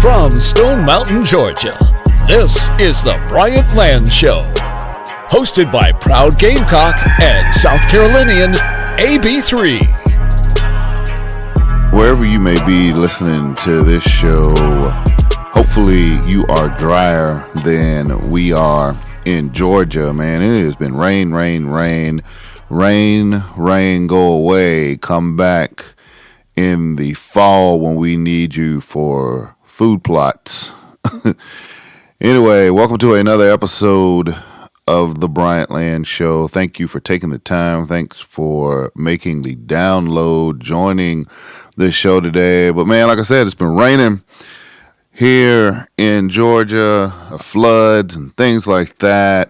From Stone Mountain, Georgia, this is the Bryant Land Show. Hosted by proud Gamecock and South Carolinian AB3. Wherever you may be listening to this show, hopefully you are drier than we are in Georgia, man. It has been rain, go away, come back in the fall when we need you for food plots. Anyway, welcome to another episode of the Bryant Land Show. Thank you for taking the time. Thanks for making the download, joining this show today. But man, like I said, it's been raining here in Georgia, floods and things like that.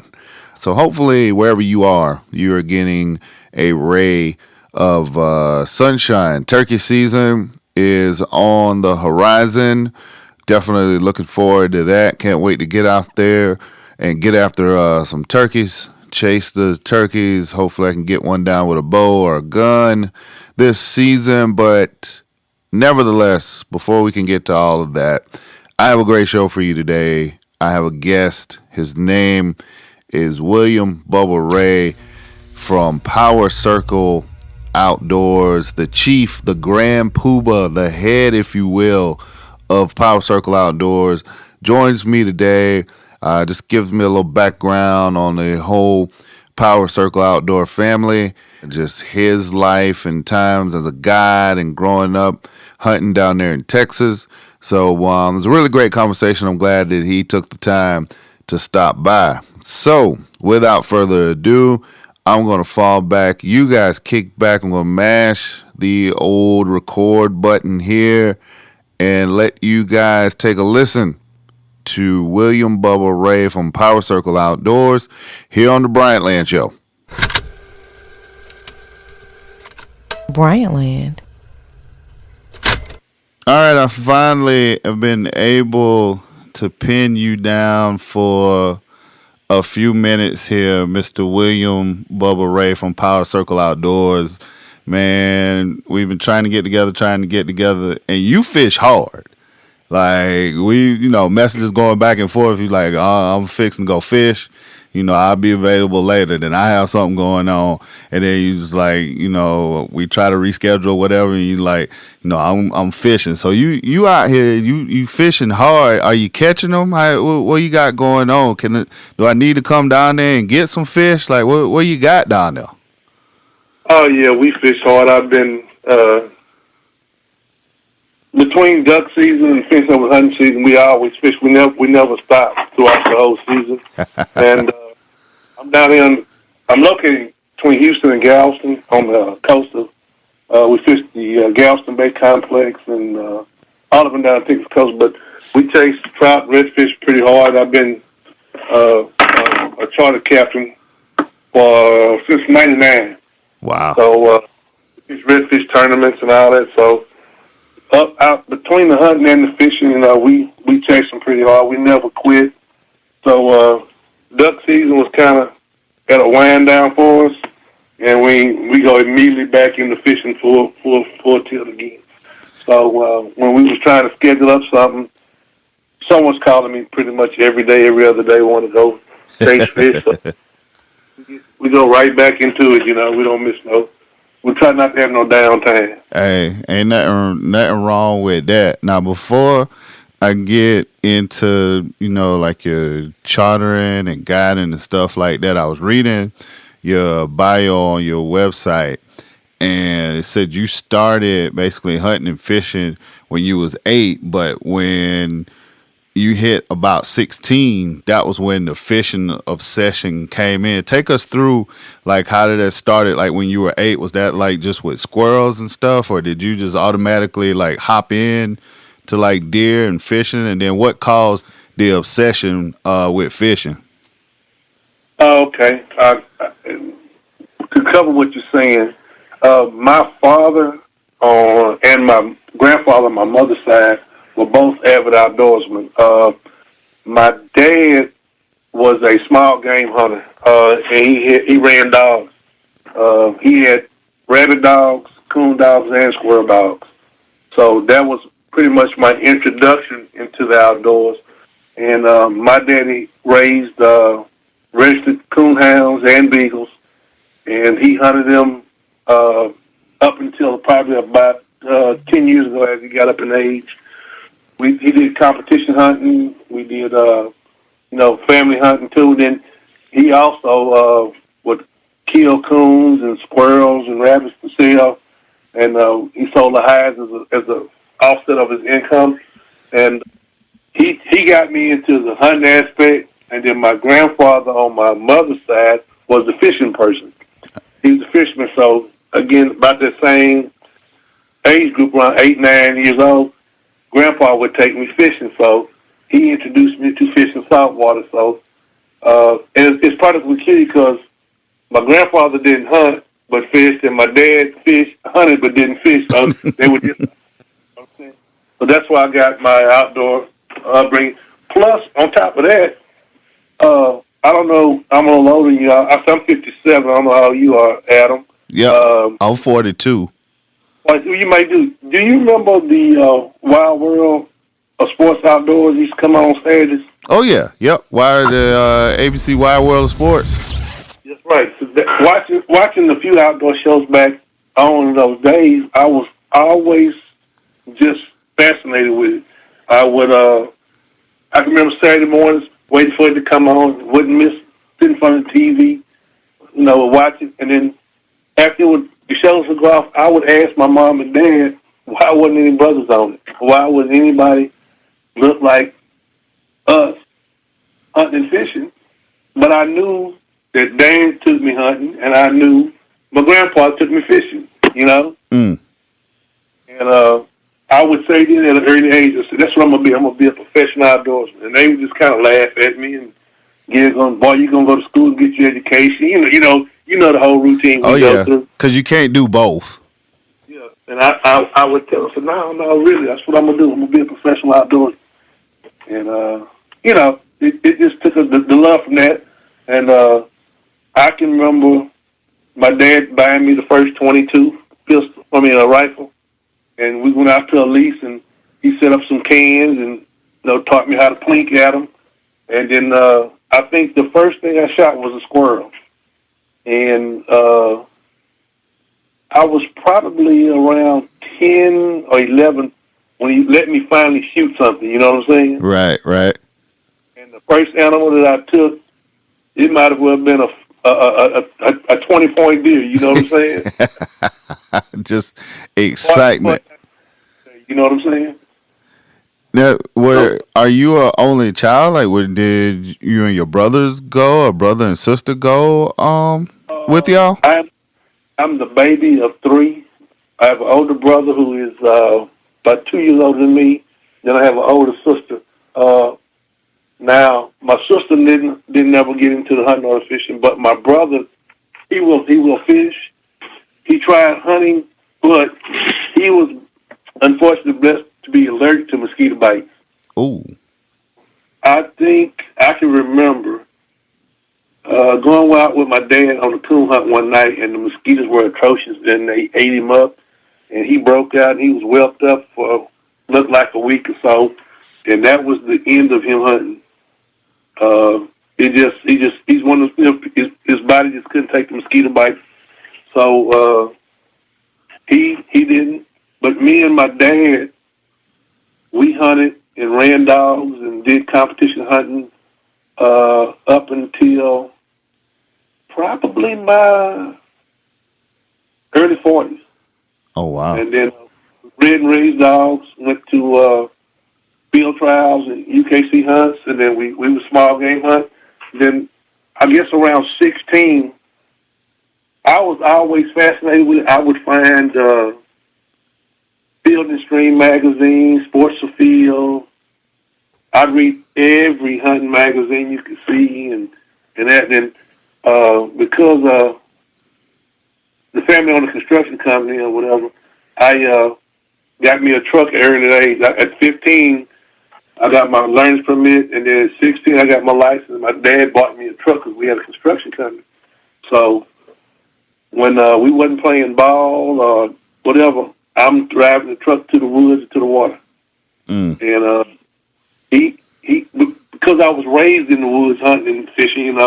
So hopefully wherever you are getting a ray of sunshine. Turkey season is on the horizon. Definitely looking forward to that. Can't wait to get out there and get after some turkeys. Chase the turkeys. Hopefully I can get one down with a bow or a gun this season. But nevertheless, before we can get to all of that, I have a great show for you today. I have a guest. His name is William Bubba Ray from Power Circle Outdoors, the chief, the grand poobah, the head, if you will, of Power Circle Outdoors, joins me today. Just gives me a little background on the whole Power Circle Outdoor family, just his life and times as a guide and growing up hunting down there in Texas. So it was a really great conversation. I'm glad that he took the time to stop by. So without further ado, I'm going to fall back. You guys kick back. I'm going to mash the old record button here and let you guys take a listen to William Bubba Ray from Power Circle Outdoors here on the Bryant Land Show. Bryant Land. All right, I finally have been able to pin you down for a few minutes here, Mr. William Bubba Ray from Power Circle Outdoors. Man, we've been trying to get together, and you fish hard. Like, messages going back and forth. You like, oh, I'm fixing to go fish. I'll be available later. Then I have something going on. And then you just like, we try to reschedule whatever. And you like, I'm fishing. So you out here, you fishing hard. Are you catching them? What you got going on? Do I need to come down there and get some fish? Like, what you got down there? Oh, yeah, we fish hard. I've been, between duck season and fishing over hunting season, we always fish. We never stop throughout the whole season. And I'm down here. I'm located between Houston and Galveston on the coast of. We fish the Galveston Bay Complex and all of them down the Texas coast. But we chase trout, redfish pretty hard. I've been a charter captain since '99. Wow. So fish redfish tournaments and all that. So out between the hunting and the fishing, we chase them pretty hard. We never quit. So duck season was kind of at a wind down for us, and we go immediately back into fishing full tilt again. So when we was trying to schedule up something, someone's calling me pretty much every day, every other day, want to go chase fish. So we go right back into it. We don't miss no. We try not to have no downtime. Hey, ain't nothing wrong with that. Now, before I get into, like your chartering and guiding and stuff like that, I was reading your bio on your website, and it said you started basically hunting and fishing when you was 8, but when you hit about 16, that was when the fishing obsession came in. Take us through, like, how did that started? Like, when you were 8, was that like just with squirrels and stuff, or did you just automatically like hop in to like deer and fishing? And then what caused the obsession with fishing? Okay. To cover what you're saying, my father and my grandfather on my mother's side were both avid outdoorsmen. My dad was a small game hunter, and he ran dogs. He had rabbit dogs, coon dogs, and squirrel dogs. So that was pretty much my introduction into the outdoors. And my daddy raised registered coonhounds and beagles, and he hunted them up until probably about 10 years ago as he got up in age. He did competition hunting. We did, family hunting too. Then he also would kill coons and squirrels and rabbits to sell, and he sold the hides as a offset of his income. And he got me into the hunting aspect. And then my grandfather on my mother's side was the fishing person. He was a fisherman. So again, about the same age group, around 8, 9 years old, Grandpa would take me fishing. So he introduced me to fishing saltwater. So it's particularly key because my grandfather didn't hunt but fished, and my dad hunted but didn't fish. So they were just. So that's why I got my outdoor upbringing. Plus, on top of that, I don't know. I'm a little older than you. I'm 57. I don't know how you are, Adam. Yeah, I'm 42. What you might do? Do you remember the Wild World of Sports Outdoors used to come on stages? Oh yeah, yep. The ABC Wide World of Sports. That's right. So watching a few outdoor shows back on in those days, I was always just fascinated with it. I can remember Saturday mornings waiting for it to come on, wouldn't miss, sitting in front of the TV, watch it, and then after the shows would go off, I would ask my mom and dad why wasn't any brothers on it? Why wasn't anybody look like us hunting and fishing? But I knew that Dad took me hunting, and I knew my grandpa took me fishing, Mm. And I would say then at an early age, I said, that's what I'm going to be. I'm going to be a professional outdoorsman. And they would just kind of laugh at me and boy, you're going to go to school and get your education. You know the whole routine we go through. Because you can't do both. Yeah, and I would tell them, no, really, that's what I'm going to do. I'm going to be a professional outdoorsman. And, it just took the love from that. And I can remember my dad buying me the first 22 rifle. And we went out to a lease, and he set up some cans and taught me how to plink at them. And then I think the first thing I shot was a squirrel. And I was probably around 10 or 11 when he let me finally shoot something, you know what I'm saying? Right. And the first animal that I took, it might have well been a 20-point deer, you know what I'm saying? Just excitement. You know what I'm saying? Now, are you an only child? Like, did you and your brothers go, or brother and sister go with y'all? I'm the baby of 3. I have an older brother who is about 2 years older than me. Then I have an older sister. Now, my sister didn't ever get into the hunting or the fishing, but my brother, he will fish. He tried hunting, but he was unfortunately blessed to be allergic to mosquito bites. Ooh. I think I can remember going out with my dad on a coon hunt one night, and the mosquitoes were atrocious, and they ate him up, and he broke out, and he was whelped up for looked like a week or so, and that was the end of him hunting. He's one of his body just couldn't take the mosquito bites, so he didn't. But me and my dad, we hunted and ran dogs and did competition hunting up until probably my early 40s. Oh, wow. And then bred and raised dogs, went to field trials and UKC hunts, and then we were small game hunt. Then I guess around 16, I was always fascinated with it. I would find Field and Stream magazine, Sports Afield. I'd read every hunting magazine you could see, and that. Then because the family owned a construction company or whatever, I got me a truck at early age. At 15, I got my learner's permit, and then at 16, I got my license. My dad bought me a truck because we had a construction company. So when we wasn't playing ball or whatever, I'm driving the truck to the woods or to the water. And he because I was raised in the woods hunting and fishing,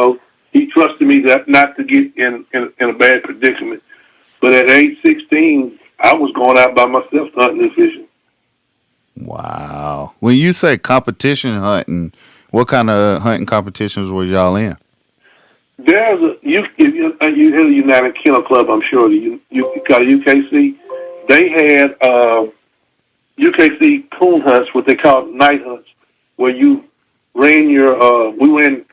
he trusted me that not to get in a bad predicament. But at age 16, I was going out by myself hunting and fishing. Wow. When you say competition hunting, what kind of hunting competitions were y'all in? There's you hear the United Kennel Club, I'm sure. You call UKC. They had UKC coon hunts, what they call night hunts, where you ran we ran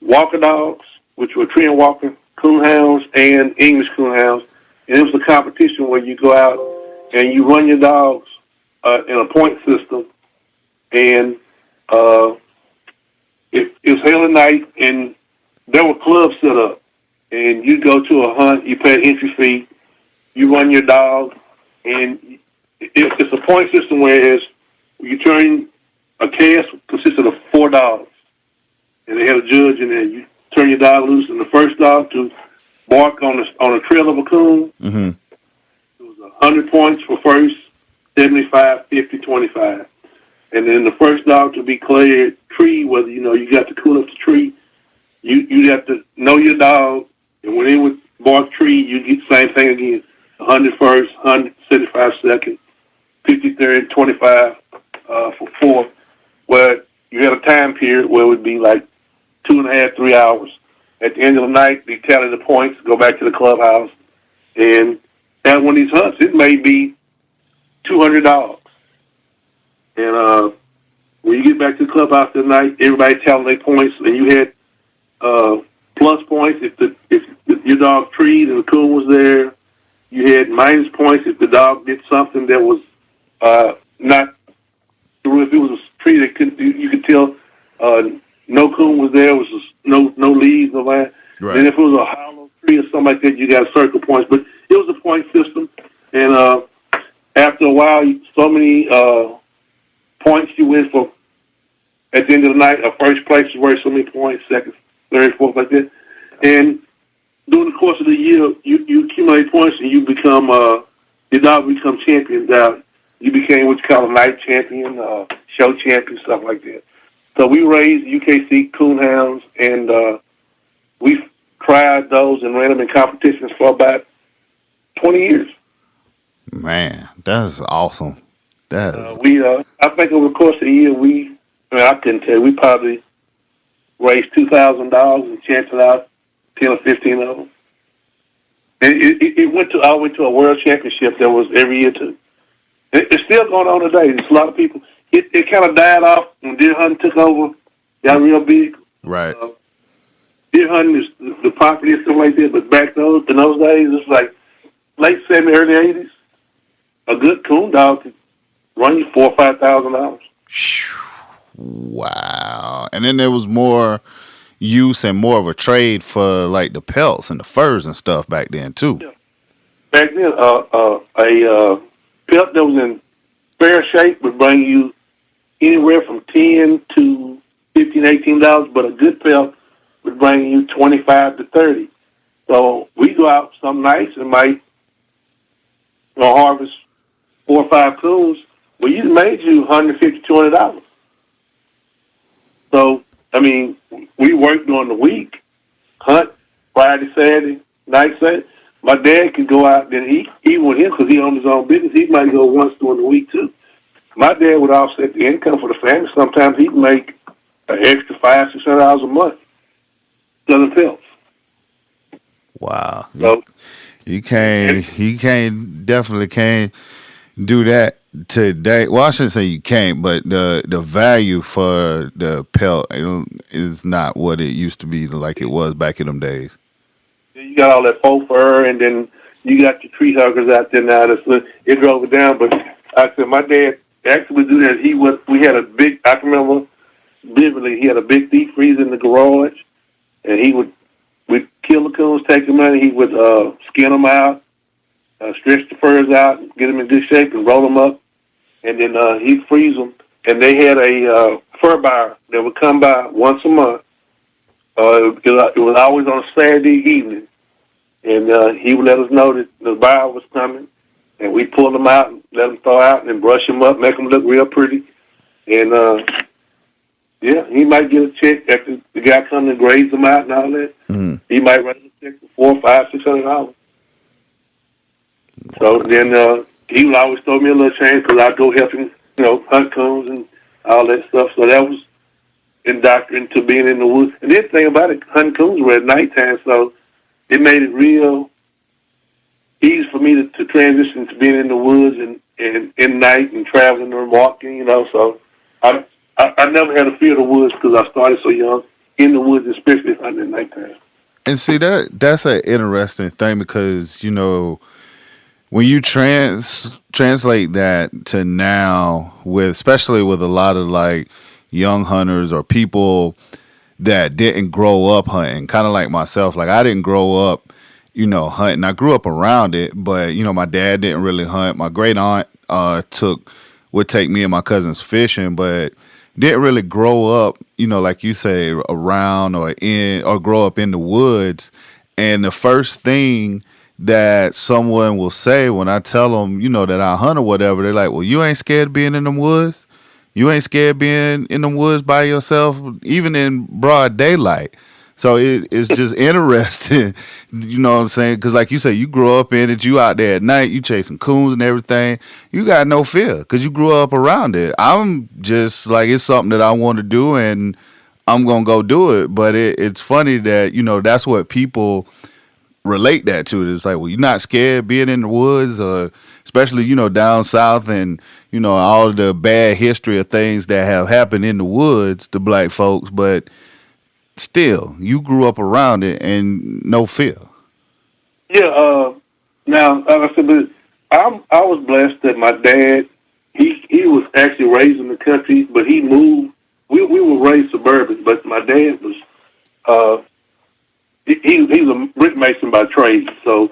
walker dogs, which were tree and walker coon hounds and English coon hounds, and it was a competition where you go out and you run your dogs in a point system, and it was hell at night, and there were clubs set up, and you go to a hunt, you pay an entry fee, you run your dog, and it's a point system where you turn a cast consisted of 4 dogs, and they had a judge in there. You turn your dog loose, and the first dog to bark on a trail of a coon, it was 100 points for first, 75, 50, 25. And then the first dog to be cleared tree, whether you got the coon up the tree, you have to know your dog, and when it would bark tree, you get the same thing again. 100 first, 175 second, 50 third, 25 for fourth. Where you had a time period where it would be like 2.5, 3 hours. At the end of the night, they tally the points, go back to the clubhouse, and at one of these hunts, it may be 200 dogs. And when you get back to the clubhouse that night, everybody tallied their points, and you had plus points if your dog treed and the coon was there. You had minus points if the dog did something that was not. If it was a tree that you could tell no coon was there, was just no leaves, no land. Right. And if it was a hollow tree or something like that, you got circle points. But it was a point system, and after a while, so many points you win for. At the end of the night, first place is worth so many points, second, third, fourth, like that. And during the course of the year, you accumulate points, and you become your dog becomes champions out. You became what you call a night champion, show champion, stuff like that. So we raised UKC coon hounds, and we tried those and ran them in competitions for about 20 years. Man, that's awesome. I think over the course of the year, I couldn't tell you, we probably raised $2,000 and chanced out 10 or 15 of them. And I went to a world championship that was every year too. It's still going on today. There's a lot of people. It kind of died off when deer hunting took over, got real big. Right. Deer hunting is the property and stuff like that. But back in those days, it's like late 70s, early 80s. A good coon dog could run you $4,000 or $5,000. Wow. And then there was more use and more of a trade for like the pelts and the furs and stuff back then too. Yeah. Back then, a pelt that was in fair shape would bring you anywhere from $10 to $15, $18, but a good pelt would bring you $25 to $30. So we go out some nights and might harvest 4 or 5 coons. Well, you made you $150, $200. So I mean, we worked during the week, hunt Friday, Saturday, night, Saturday. My dad could go out, then even with him, because he owned his own business, he might go once during the week, too. My dad would offset the income for the family. Sometimes he'd make an extra $500, $600 a month selling pelts. Wow. So, you definitely can't do that today. Well, I shouldn't say you can't, but the value for the pelt is not what it used to be like it was back in them days. You got all that faux fur, and then you got your tree huggers out there now. It drove it down. But I said my dad actually would do that. We had a big. I can remember vividly. He had a big deep freezer in the garage, and we'd kill the coons, take them out, and he would skin them out, stretch the furs out, get them in good shape, and roll them up, and then he'd freeze them. And they had a fur buyer that would come by once a month. It was always on a Saturday evening, and he would let us know that the buyer was coming, and we pull them out and let them thaw out and brush them up, make them look real pretty. And, yeah, he might get a check after the guy comes and grades them out and all that. Mm. He might write a check for $400, $500, $600. So then he would always throw me a little change because I'd go help him, hunt coons and all that stuff. So that was indoctrinated into being in the woods. And the thing about it, hunting coons were at nighttime, so it made it real easy for me to transition to being in the woods and in night and traveling and walking, So I never had a fear of the woods because I started so young in the woods, especially hunting at nighttime. And see, that's an interesting thing because, when you translate that to now, especially with a lot of like young hunters or people that didn't grow up hunting, kind of like myself. Like I didn't grow up, hunting. I grew up around it, but my dad didn't really hunt. My great aunt would take me and my cousins fishing, but didn't really grow up, like you say, around or grow up in the woods. And the first thing that someone will say when I tell them, that I hunt or whatever, they're like, well, you ain't scared of being in them woods? You ain't scared of being in them woods by yourself, even in broad daylight? So it's just interesting, you know what I'm saying? Because like you say, you grew up in it, you out there at night, you chasing coons and everything. You got no fear because you grew up around it. I'm just like, it's something that I want to do and I'm going to go do it. But it's funny that, that's what people relate that to. It's like, well, you're not scared being in the woods, especially, down south and, all the bad history of things that have happened in the woods to black folks. But still, you grew up around it and no fear. Yeah. Now, like I said, but I was blessed that my dad, he was actually raised in the country, but he moved. We were raised suburban, but my dad was he's a brick mason by trade. So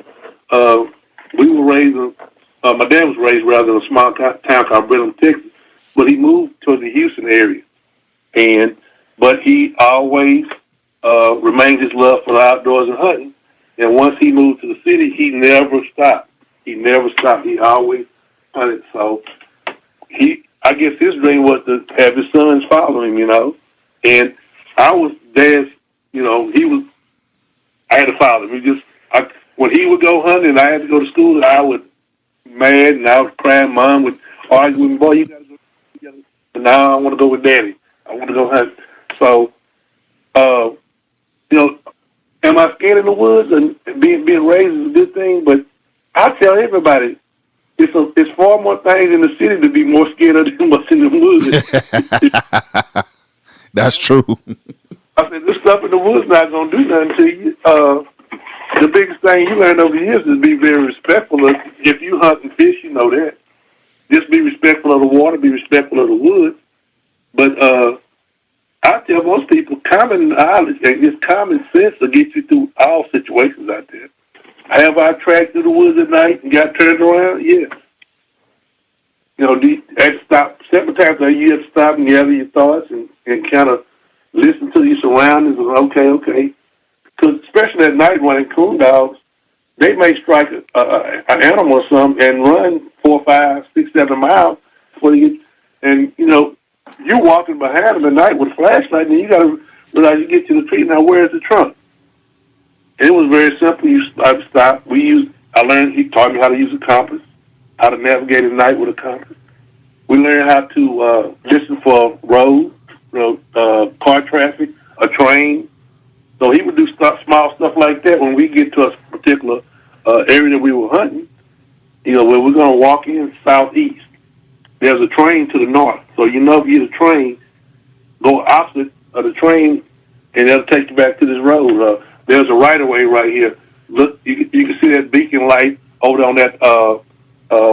we were raised. My dad was raised rather in a small town called Bryant, Texas, but he moved to the Houston area, but he always remained his love for the outdoors and hunting. And once he moved to the city, he never stopped. He always hunted. So I guess his dream was to have his sons follow him, And I was Dad's, I had to follow him. When he would go hunting and I had to go to school, I would mad and I would cry. Mom would argue with me, boy, you got to go together. But now I want to go with Daddy. I want to go hunt. So, am I scared in the woods? And being raised is a good thing, but I tell everybody, it's far more things in the city to be more scared of than what's in the woods. That's true. I said, this stuff in the woods not going to do nothing to you. The biggest thing you learn over the years is be very respectful. If you hunt and fish, you know that. Just be respectful of the water, be respectful of the woods. But I tell most people, common knowledge and just common sense will get you through all situations out there. Have I tracked through the woods at night and got turned around? Yes. You have to stop. Several times you have to stop and gather your thoughts and kind of listen to your surroundings. And okay. Because especially at night running coon dogs, they may strike an animal or something and run 4, 5, 6, 7 miles before they get. And you're walking behind them at night with a flashlight, and you got to realize you get to the tree. Now, where's the trunk? And it was very simple. I stopped. He taught me how to use a compass, how to navigate at night with a compass. We learned how to listen for roads, car traffic, a train. So he would do small stuff like that when we get to a particular area that we were hunting, where we're going to walk in southeast. There's a train to the north. So if you get a train, go opposite of the train, and it'll take you back to this road. There's a right-of-way right here. Look, you can see that beacon light over there on that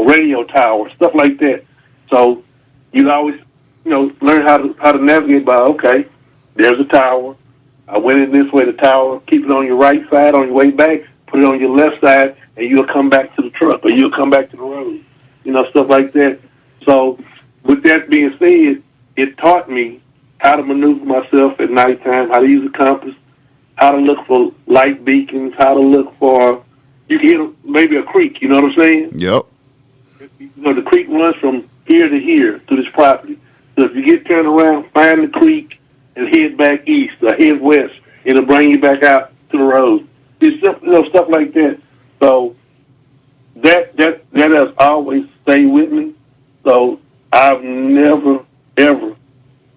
radio tower, stuff like that. So you always, learn how to navigate by, okay, there's a tower. I went in this way, the tower, keep it on your right side on your way back, put it on your left side, and you'll come back to the truck, or you'll come back to the road, stuff like that. So with that being said, it taught me how to maneuver myself at nighttime, how to use a compass, how to look for light beacons, how to look for, you can hit maybe a creek, you know what I'm saying? Yep. the creek runs from here to here to this property. So if you get turned around, find the creek and head back east or head west. It'll bring you back out to the road. It's stuff like that. So that has always stayed with me. So I've never ever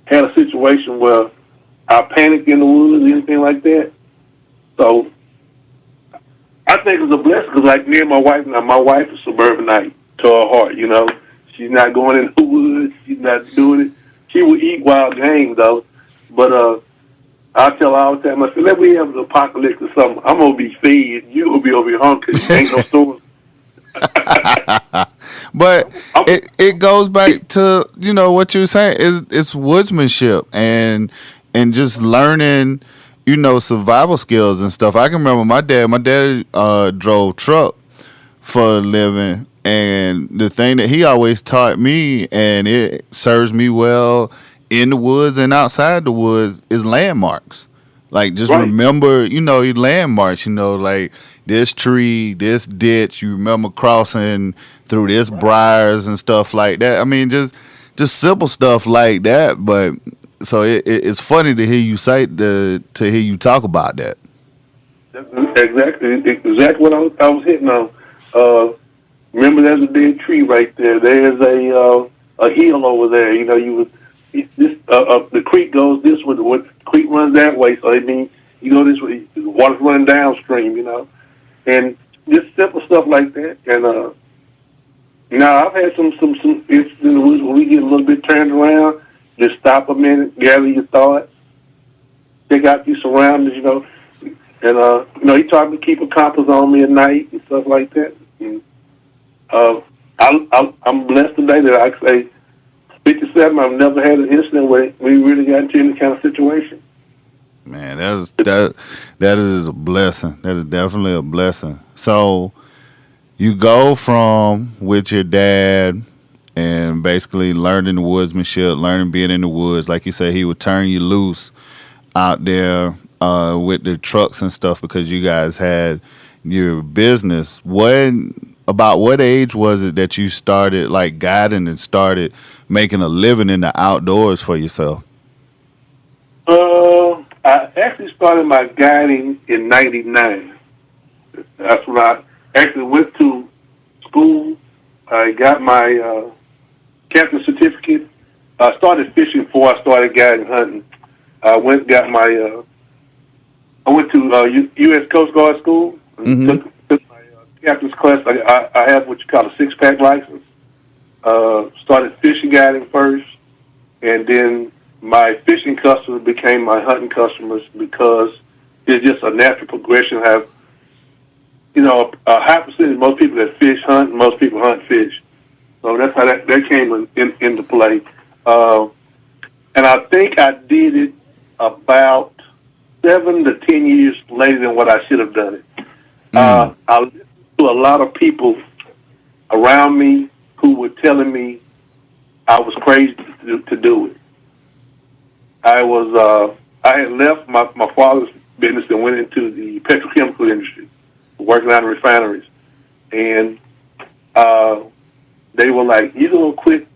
had a situation where I panicked in the woods or anything like that. So I think it's a blessing because, like me and my wife, is suburbanite to her heart. She's not going in the woods. She's not doing it. She will eat wild game though, but I tell her all the time, I said, let me have an apocalypse or something. I'm gonna be fed. You gonna be over here hungry. Ain't no stores. But it goes back to what you were saying. It's woodsmanship and just learning survival skills and stuff. I can remember my dad drove truck for a living, and the thing that he always taught me, and it serves me well in the woods and outside the woods, is landmarks. Like, just remember, your landmarks, like this tree, this ditch, you remember crossing through this briars and stuff like that. I mean, just simple stuff like that. But so it's funny to hear you to hear you talk about that. Exactly what I was hitting on. Remember, there's a big tree right there. There's a hill over there. The creek goes this way. The creek runs that way. So it means you go this way. The water's running downstream. And just simple stuff like that. And now I've had some instances in the woods where we get a little bit turned around. Just stop a minute, gather your thoughts, check out your surroundings. And he taught me to keep a compass on me at night and stuff like that. And, I'm blessed today that I can say 57. I've never had an incident where we really got into any kind of situation. Man, that is a blessing. That is definitely a blessing. So you go from with your dad and basically learning the woodsmanship, learning being in the woods. Like you said, he would turn you loose out there with the trucks and stuff because you guys had your business. About what age was it that you started like guiding and started making a living in the outdoors for yourself? I actually started my guiding in '99. That's when I actually went to school. I got my captain certificate. I started fishing before I started guiding hunting. I went to U.S. Coast Guard school. And took my captain's class. I have what you call a 6-pack license. Started fishing guiding first, and then my fishing customers became my hunting customers because it's just a natural progression. Have a high percentage of most people that fish hunt, and most people hunt fish. So that's how that came into play. And I think I did it about 7 to 10 years later than what I should have done it. I listened to a lot of people around me who were telling me I was crazy to do it. I had left my father's business and went into the petrochemical industry, working on refineries. And they were like, "You gonna quit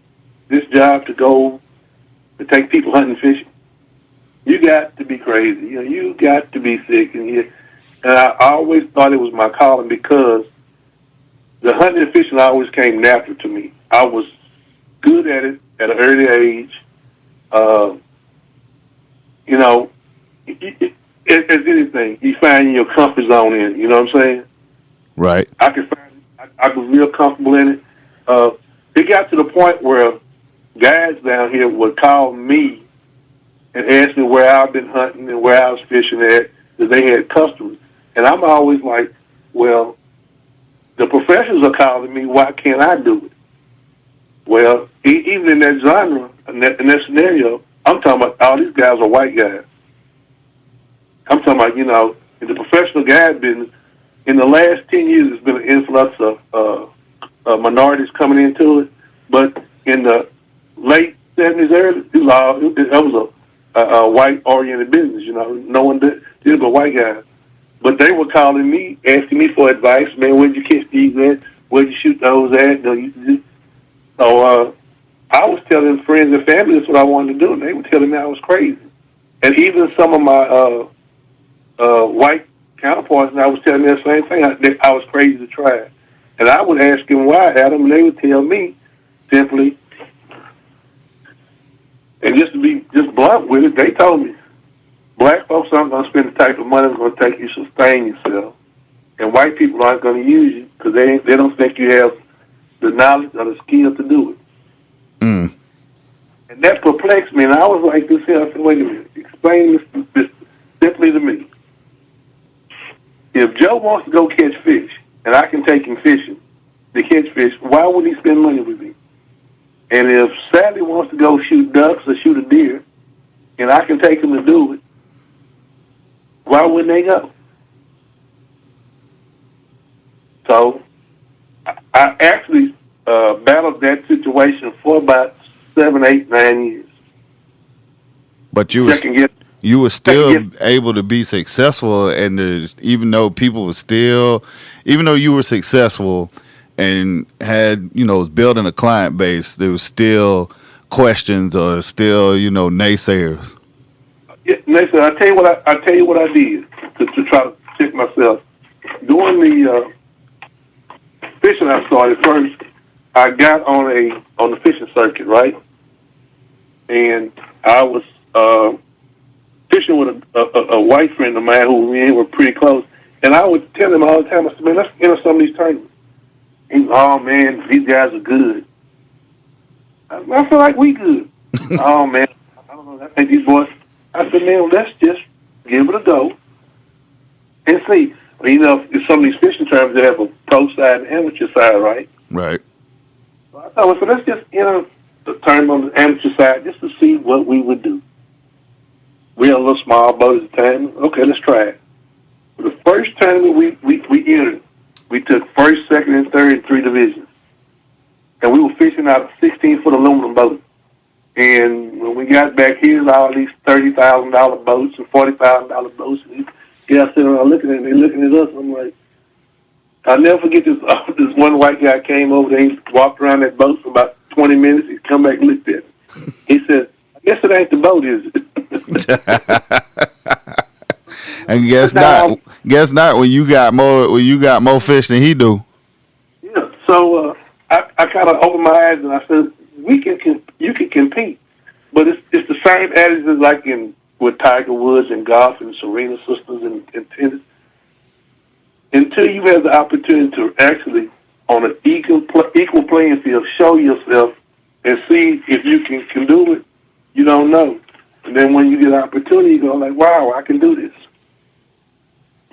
this job to go to take people hunting and fishing? You got to be crazy. You got to be sick." And I always thought it was my calling because the hunting and fishing always came natural to me. I was good at it at an early age. As anything, you find your comfort zone in it. You know what I'm saying? Right. I was real comfortable in it. It got to the point where guys down here would call me and ask me where I've been hunting and where I was fishing at, that they had customers. And I'm always like, well, the professionals are calling me, why can't I do it? Well, even in that genre, in that scenario, I'm talking about all these guys are white guys. I'm talking about, in the professional guide business, in the last 10 years, there's been an influx of minorities coming into it. But in the late 70s, early, that was a white-oriented business, No one did it but white guys. But they were calling me, asking me for advice. Man, where'd you catch these at? Where'd you shoot those at? So I was telling friends and family that's what I wanted to do, and they were telling me I was crazy. And even some of my white counterparts, and I was telling them the same thing. I was crazy to try it. And I would ask them why, Adam, and they would tell me simply, and just to be just blunt with it, they told me, black folks aren't going to spend the type of money that's going to take you to sustain yourself. And white people aren't going to use you because they don't think you have the knowledge or the skill to do it. Mm. And that perplexed me. And I was like this here. I said, wait a minute. Explain this simply to me. If Joe wants to go catch fish, and I can take him fishing to catch fish, why would he spend money with me? And if Sally wants to go shoot ducks or shoot a deer, and I can take him to do it, why wouldn't they go? So I actually battled that situation for about 7, 8, 9 years. But you were still able to be successful, and even though even though you were successful and had, was building a client base, there was still questions or still, naysayers. Yeah, Nathan, I tell you what I did to try to check myself. During the fishing I started first, I got on the fishing circuit, right? And I was fishing with a white friend of mine who we were pretty close. And I would tell him all the time, I said, man, let's enter some of these tournaments. He, oh, man, these guys are good. I feel like we good. Oh, man, I don't know. I think these boys. I said, man, let's just give it a go and see. If some of these fishing tournaments, they have a pro side and amateur side, right? Right. So I thought, so let's just enter the tournament on the amateur side just to see what we would do. We had a little small boat at the time. Okay, let's try it. For the first tournament we entered, we took first, second, and third in 3 divisions. And we were fishing out a 16-foot aluminum boat. And when we got back, here's all these $30,000 boats and $40,000 boats. And these guys sitting around looking at it, and they're looking at us. And I'm like, I'll never forget this. This one white guy came over there. He walked around that boat for about 20 minutes. He come back and looked at it. He said, I guess it ain't the boat, is it? And guess not when you got more fish than he do. Yeah. So I kind of opened my eyes and I said, you can compete, but it's the same adage as like with Tiger Woods and golf and Serena sisters and tennis. Until you have the opportunity to actually, on an equal playing field, show yourself and see if you can do it, you don't know. And then when you get an opportunity, you go like, wow, I can do this.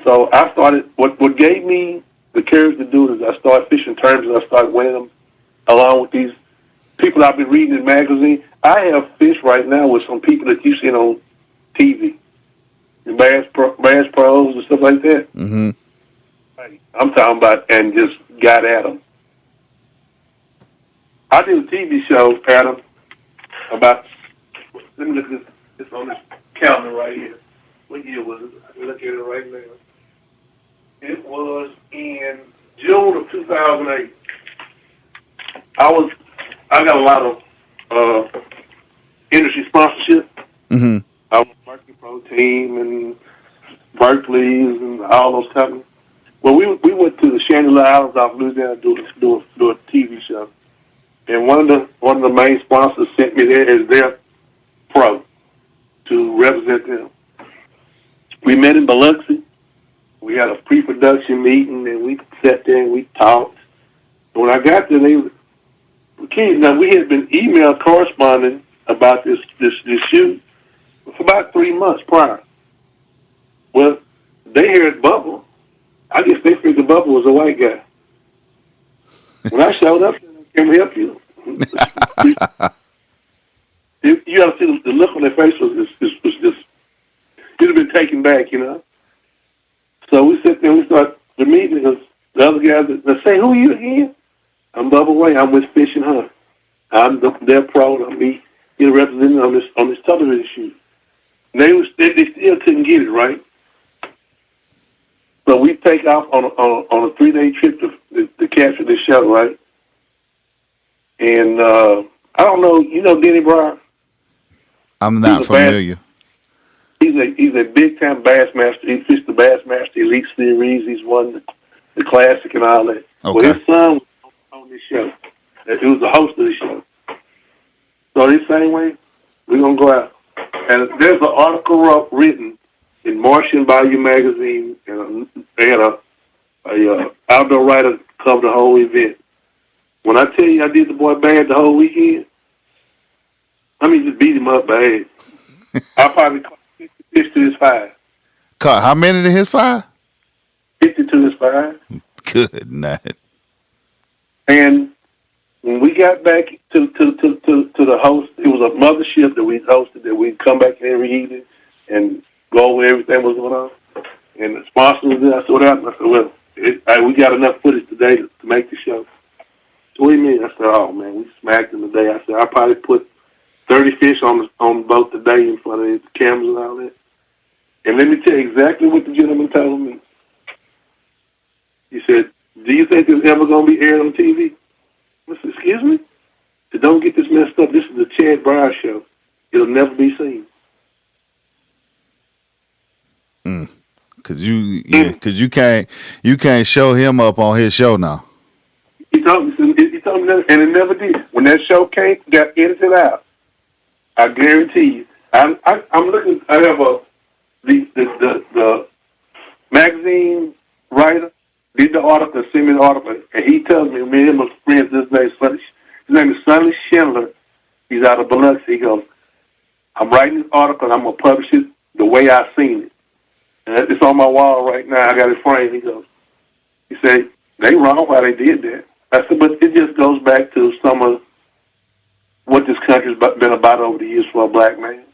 So I started, what gave me the courage to do it is I started fishing tournaments and I started winning them along with these people I've been reading in magazines. I have fished right now with some people that you've seen on TV, Bass Pros and stuff like that. Mm-hmm. I'm talking about, and just got at them. I did a TV show, Adam, about, let me look at this. It's on this calendar right here. What year was it? I can look at it right now. It was in June of 2008. I got a lot of industry sponsorship. Mm-hmm. I was working Pro Team and Berkeley's and all those companies. Well, we went to the Chandler Islands off Louisiana to do a TV show, and one of the main sponsors sent me there as their pro to represent them. We met in Biloxi. We had a pre-production meeting, and we sat there and we talked. And when I got there, now we had been email corresponding about this shoot for about 3 months prior. Well, they heard Bubba. I guess they figured Bubba was a white guy. When I showed up, can we help you? You got to see the look on their face was just, you'd have been taken back, So we sit there and we start the meeting because the other guys that say, who are you again? I'm Bubba Way. I'm with Fish and Hunt. I'm their pro, and I'm me representing on this television shoot. And they still couldn't get it right. So we take off on a 3-day trip to capture this show, right? And I don't know, you know Denny Bryant? I'm not familiar. He's a big time Bassmaster. He fished the Bassmaster Elite Series. He's won the Classic and all that. Okay. Well, his son was on this show. He was the host of the show. So this same way, we're gonna go out. And there's an article written in Martian Bayou magazine, and they had a outdoor writer cover the whole event. When I tell you I did the boy bad the whole weekend, I mean just beat him up bad. I probably caught 50 fish to his 5. Caught how many to his 5? 50 to his 5. Good night. And when we got back to the host, it was a mothership that we hosted that we'd come back every evening and go over everything was going on. And the sponsor was there. I said, what happened? I said, well, we got enough footage today to make the show. So what do you mean? I said, oh, man, we smacked them today. I said, I probably put 30 fish on the boat today in front of the cameras and all that. And let me tell you exactly what the gentleman told me. He said, do you think it's ever going to be aired on TV? I said, excuse me? So don't get this messed up. This is the Chad Bryant show. It'll never be seen. Cause you can't show him up on his show now. He told me that, and it never did. When that show got edited out, I guarantee you. I'm looking. I have the magazine writer did the article, sent me the article, and he tells me and him are friends. His name is Sonny Schindler. He's out of Biloxi. He goes, I'm writing this article and I'm gonna publish it the way I seen it. And it's on my wall right now. I got it framed. He said, they wrong why they did that. I said, but it just goes back to some of what this country's been about over the years for a black man.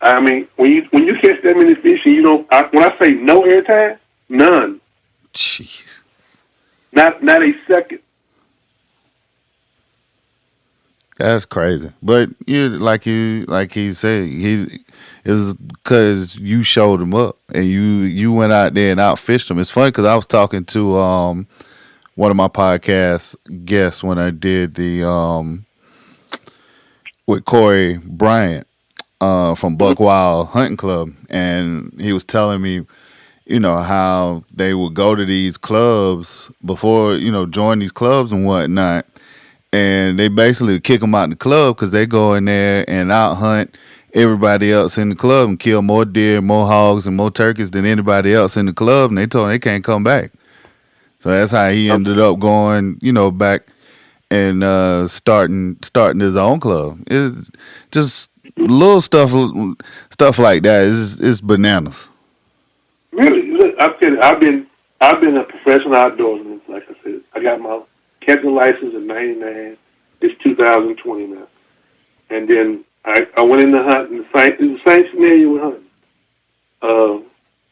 I mean, when you catch that many fish and you don't, when I say no airtime, none. Jeez. Not a second. That's crazy. But like he said, he is because you showed him up and you went out there and outfished him. It's funny because I was talking to one of my podcast guests when I did the with Corey Bryant from Buck Wild Hunting Club, and he was telling me, how they would go to these clubs before, join these clubs and whatnot. And they basically kick them out in the club because they go in there and out hunt everybody else in the club and kill more deer, more hogs, and more turkeys than anybody else in the club. And they told him they can't come back. So that's how he ended up going, back and starting his own club. It's just little stuff like that. It's bananas. Really, look, I've been a professional outdoorsman. Like I said, I got my catching license in '99. It's 2020 now, and then I went into hunting. It's the same scenario with hunting.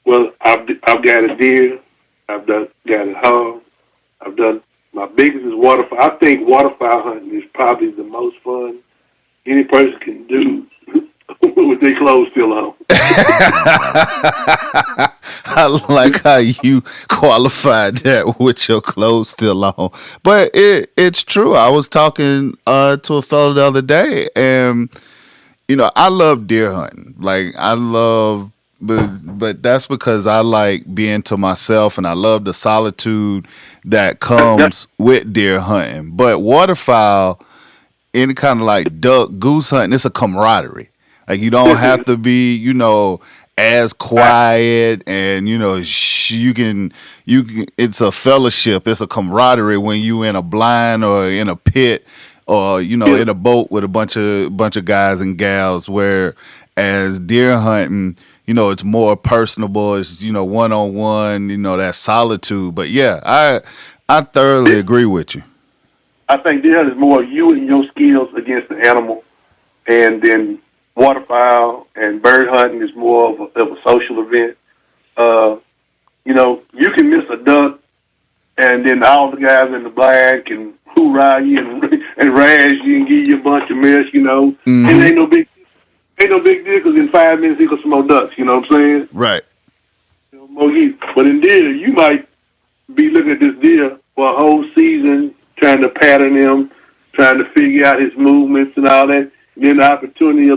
Well, I've got a deer. I've got a hog. I've done my biggest is waterfowl. I think waterfowl hunting is probably the most fun any person can do with their clothes still on. I like how you qualified that with your clothes still on. But it's true. I was talking to a fellow the other day, and I love deer hunting. But that's because I like being to myself, and I love the solitude that comes with deer hunting. But waterfowl, any kind of like duck, goose hunting, it's a camaraderie. Like you don't have to be, as quiet, and you can. It's a fellowship. It's a camaraderie when you in a blind or in a pit or in a boat with a bunch of guys and gals. Where as deer hunting, it's more personable. It's one on one. That solitude. But yeah, I thoroughly agree with you. I think deer hunting is more you and your skills against the animal, and then waterfowl and bird hunting is more of a social event. You can miss a duck, and then all the guys in the blind can hoorah you and razz you and give you a bunch of mess, And it ain't no big deal because in 5 minutes he got some more ducks. You know what I'm saying? Right. More heat. But in deer, you might be looking at this deer for a whole season, trying to pattern him, trying to figure out his movements and all that. And then the opportunity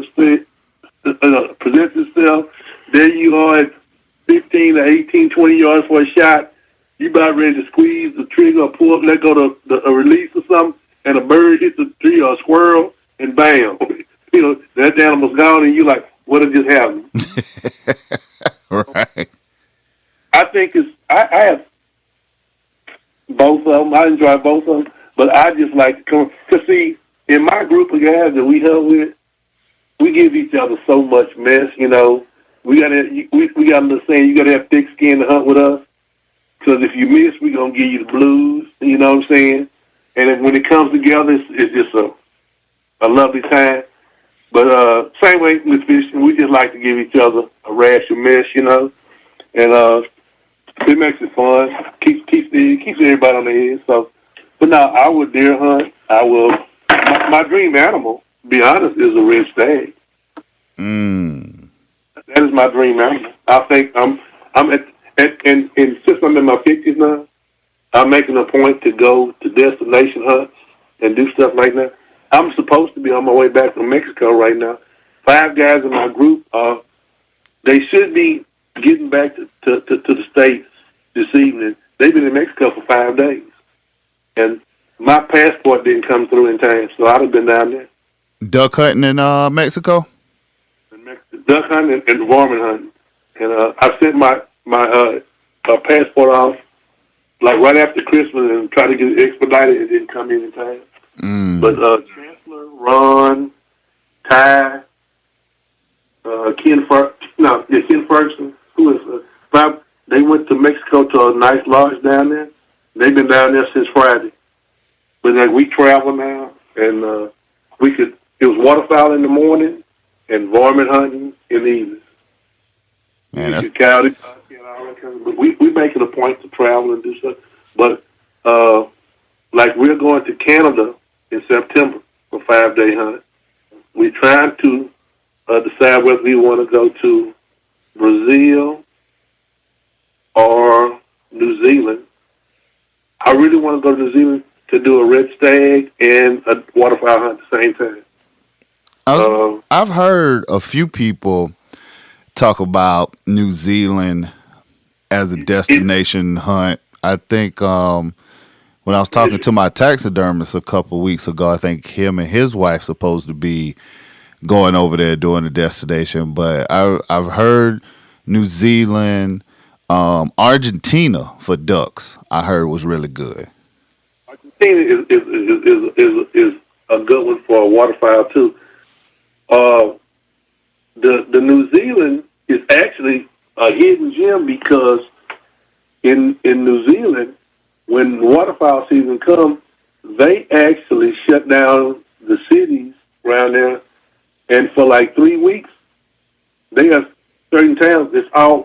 presents itself. There you are at 15 to 18, 20 yards for a shot. You about ready to squeeze the trigger or pull up, let go a release or something, and a bird hits the tree or a squirrel, and bam. That animal's gone, and you're like, what had just happened? Right. I think I have both of them. I enjoy both of them, but I just like to come. Because, see, in my group of guys that we hunt with, we give each other so much mess, We got to understand you got to have thick skin to hunt with us. Because if you miss, we're going to give you the blues, you know what I'm saying? And when it comes together, it's just a lovely time. But same way with fishing, we just like to give each other a rash of mess, and it makes it fun. Keeps everybody on their head. So, but now I would deer hunt. I will. My dream animal, to be honest, is a red stag. That is my dream animal. I think I'm and since I'm in my 50s now, I'm making a point to go to destination hunts and do stuff like that. I'm supposed to be on my way back from Mexico right now. 5 guys in my group, they should be getting back to the States this evening. They've been in Mexico for 5 days. And my passport didn't come through in time, so I'd have been down there. Duck hunting in Mexico? Duck hunting and varmint hunting. And I sent my passport off like right after Christmas and tried to get it expedited. It didn't come in time. But Chancellor, Ron, Ty, Ken Ferguson, who is Bob, they went to Mexico to a nice lodge down there. They've been down there since Friday. But like we travel now, and it was waterfowl in the morning and varmint hunting in the evening. Man, that's coyote, and all that kind of. But we making a point to travel and do stuff. But like we're going to Canada in September for 5-day hunt. We're trying to decide whether we want to go to Brazil or New Zealand. I really want to go to New Zealand to do a red stag and a waterfowl hunt at the same time. I've heard a few people talk about New Zealand as a destination hunt. I think when I was talking to my taxidermist a couple of weeks ago, I think him and his wife supposed to be going over there doing a destination. But I've heard New Zealand, Argentina for ducks. I heard was really good. Argentina is a good one for a waterfowl too. The New Zealand is actually a hidden gem because in New Zealand, when waterfowl season comes, they actually shut down the cities around there, and for like 3 weeks, they have certain towns.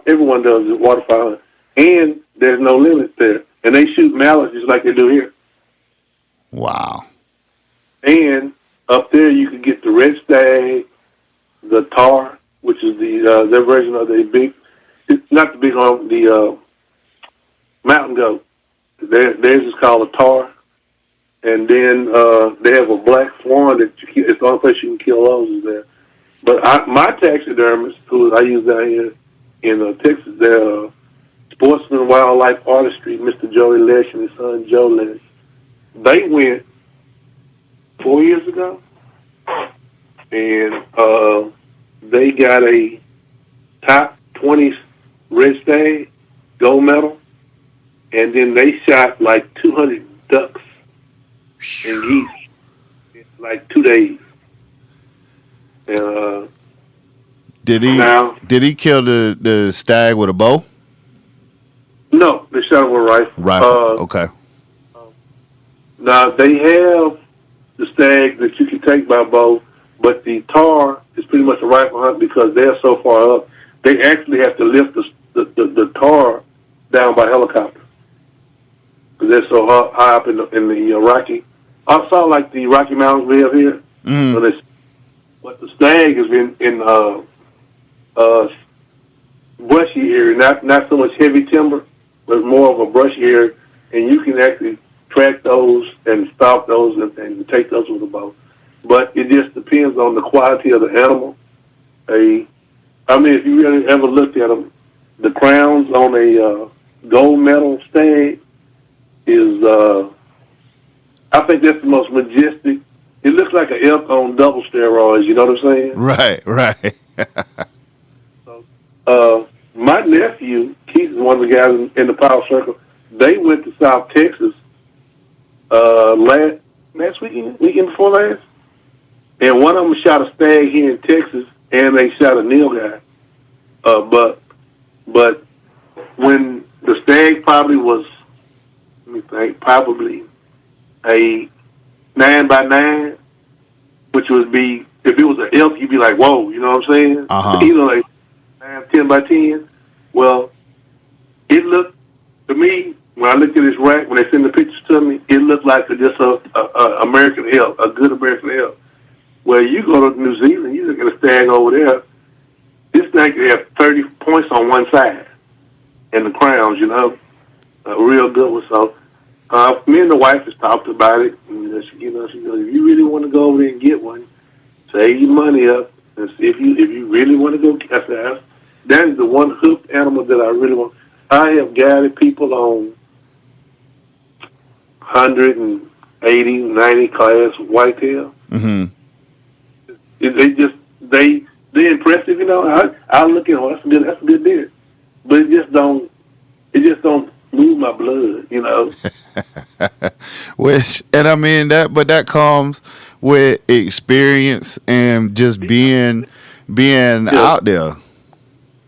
Everyone does is waterfowl, and there's no limit there, and they shoot mallards just like they do here. Wow! And up there, you can get the red stag, the tar, which is their version of the big, not the bighorn, the mountain goat. Theirs is called a tar, and then they have a black swan that it's the only place you can kill those is there. But my taxidermist, who I use down here in Texas, they're Sportsman Wildlife Artistry, Mr. Joey Lesh and his son Joe Lesh. They went 4 years ago, and they got a top 20 red stag gold medal, and then they shot like 200 ducks and geese in like 2 days. And, did he kill the stag with a bow? No, they shot him with a rifle. Okay. Now they have the stag that you can take by bow, but the tar is pretty much a rifle hunt because they're so far up. They actually have to lift the tar down by helicopter because they're so high up in the Rocky. I saw like the Rocky Mountains we have here. But the stag is in brushy area, not so much heavy timber, but more of a brushy area, and you can actually track those and stalk those and take those with a bow. But it just depends on the quality of the animal. If you really ever looked at them, the crowns on a gold medal stag is, I think that's the most majestic. It looks like an elk on double steroids, you know what I'm saying? Right. My nephew, Keith, is one of the guys in the Power Circle. They went to South Texas last weekend before last, and one of them shot a stag here in Texas, and they shot a nilgai. But when the stag probably was, let me think, probably a 9x9, which would be, if it was an elk, you'd be like, whoa, you know what I'm saying? Either like 10x10. Well, it looked, to me, when I looked at this rack, when they sent the pictures to me, it looked like just a American elk, a good American elk. Well, you go to New Zealand, you look at a stag over there, this thing could have 30 points on one side, and the crowns, a real good one. So, me and the wife has talked about it, and she goes, if you really want to go over there and get one, save your money up, and see if you really want to go. I said, that is the one hooked animal that I really want. I have guided people on 180, 90 class whitetail. Mm-hmm. They're impressive, I look at them, that's a good deer, but it just don't move my blood, But that comes with experience and just being out there.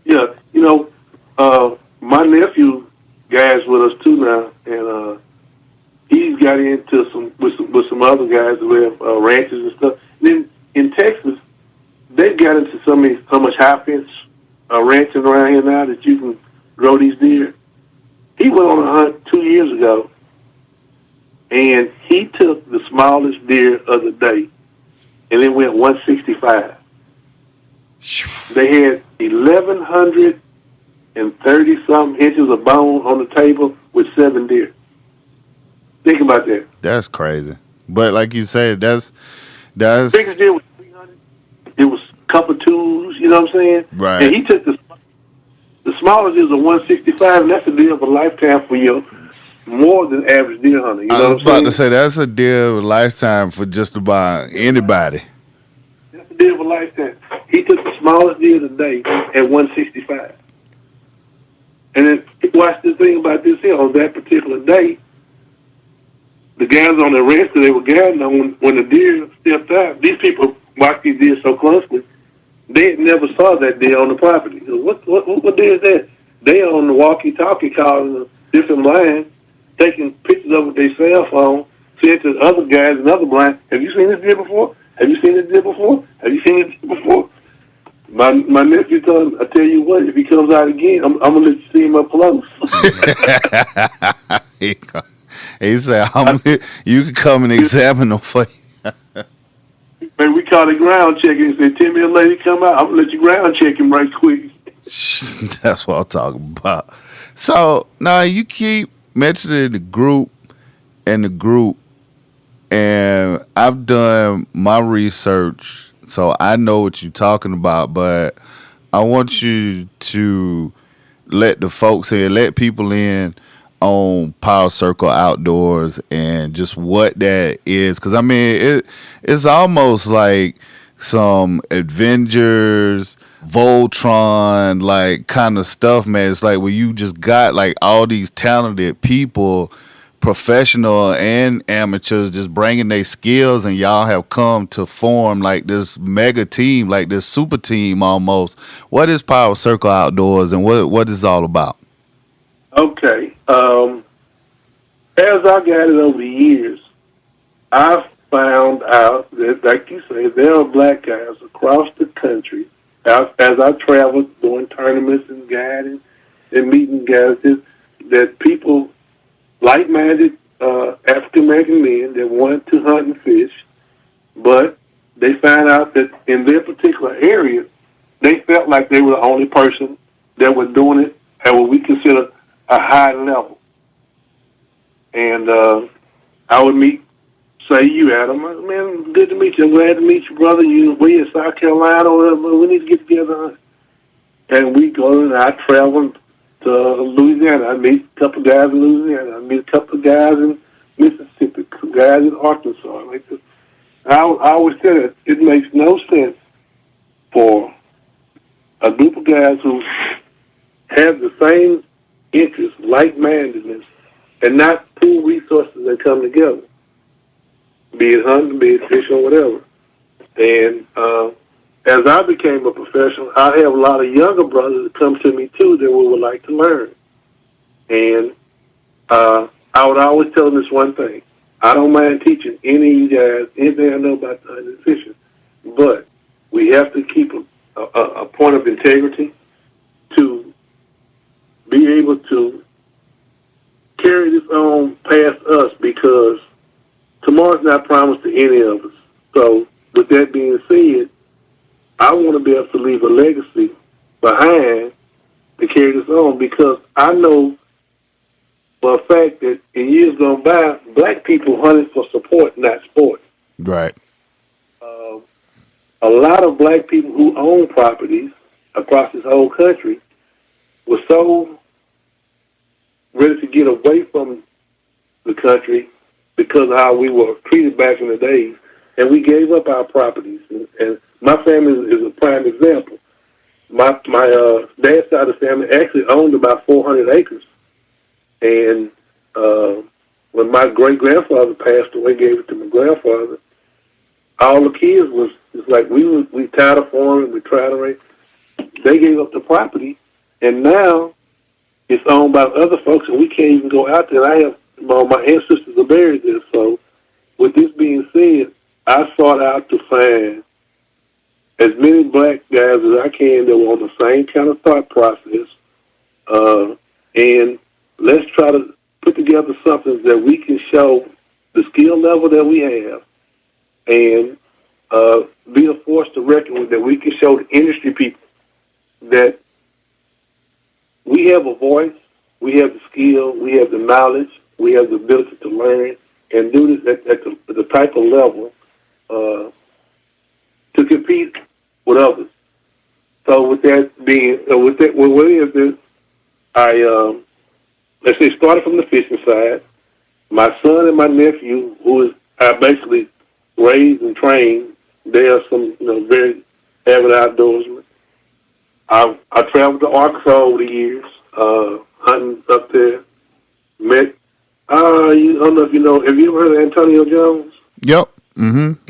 Yeah, my nephew guys with us too now, and he's got into with some other guys who have ranches and stuff. Then in Texas, they've got into so much high fence ranching around here now that you can grow these deer. He went on a hunt 2 years ago, and he took the smallest deer of the day, and it went 165. They had 1,130-something inches of bone on the table with 7 deer. Think about that. That's crazy. But like you said, that's the biggest deer was 300. It was a couple twos, you know what I'm saying? Right. And he took the smallest is a 165, and that's a deer of a lifetime for you, more than average deer hunter. You know I was about to say that's a deer of a lifetime for just about anybody. That's a deer of a lifetime. He took the smallest deer of the day at 165. And then watch the thing about this here. On that particular day, the guys on the ranch that they were guiding on, when the deer stepped out, these people watch these deer so closely, they had never saw that deer on the property. What deer is that? They on the walkie-talkie calling a different line, taking pictures of it with their cell phone, saying to the other guys and other blind, have you seen this deer before? Have you seen this deer before? Have you seen this deer before? My nephew told him, I tell you what, if he comes out again, I'm going to let you see him up close. He said, you can come and examine them for you. Man, we called it ground checking and said, tell me a lady come out, I'm going to let you ground check him right quick. That's what I'm talking about. So, now you keep mentioning the group, and I've done my research, so I know what you're talking about, but I want you to let the folks in, let people in on Power Circle Outdoors and just what that is. Because, it's almost like some Avengers, Voltron, like, kind of stuff, man. It's like where you just got, like, all these talented people, professional and amateurs, just bringing their skills, and y'all have come to form, like, this mega team, like this super team almost. What is Power Circle Outdoors, and what is it all about? Okay. As I got it over the years, I've found out that, like you say, there are black guys across the country, as I traveled doing tournaments and guiding and meeting guys, that people, like-minded African-American men that want to hunt and fish, but they found out that in their particular area, they felt like they were the only person that was doing it at what we consider a high level. And I would meet, say you, Adam. Man, good to meet you. I'm glad to meet you, brother. We in South Carolina, we need to get together. And we go, and I travel to Louisiana. I meet a couple guys in Louisiana. I meet a couple guys in Mississippi, guys in Arkansas. Like this. I always say that it makes no sense for a group of guys who have the same interests, like-mindedness, and not pool resources that come together, be it hunting, be it fishing, or whatever. And as I became a professional, I have a lot of younger brothers that come to me, too, that would like to learn. And I would always tell them this one thing. I don't mind teaching any of you guys anything I know about hunting and fishing, but we have to keep a point of integrity to be able to carry this on past us, because tomorrow's not promised to any of us. So with that being said, I want to be able to leave a legacy behind to carry this on, because I know for a fact that in years gone by, black people hunted for support, not sport. Right. A lot of black people who own properties across this whole country were so ready to get away from the country because of how we were treated back in the days, and we gave up our properties. And my family is a prime example. My dad's side of the family actually owned about 400 acres. And when my great-grandfather passed away, gave it to my grandfather, all the kids it's like we tired of farming, we tried to raise. They gave up the property, and now it's owned by other folks, and we can't even go out there. I have my ancestors are buried there. So, with this being said, I sought out to find as many black guys as I can that were on the same kind of thought process, and let's try to put together something that we can show the skill level that we have, and be a force to reckon with, that we can show the industry people that we have a voice, we have the skill, we have the knowledge, we have the ability to learn and do this at the type of level to compete with others. So with that being, what is this? Let's say, started from the fishing side. My son and my nephew, I basically raised and trained, they are some very avid outdoorsmen. I traveled to Arkansas over the years, hunting up there. Met, I don't know if you know, have you ever heard of Antonio Jones? Yep.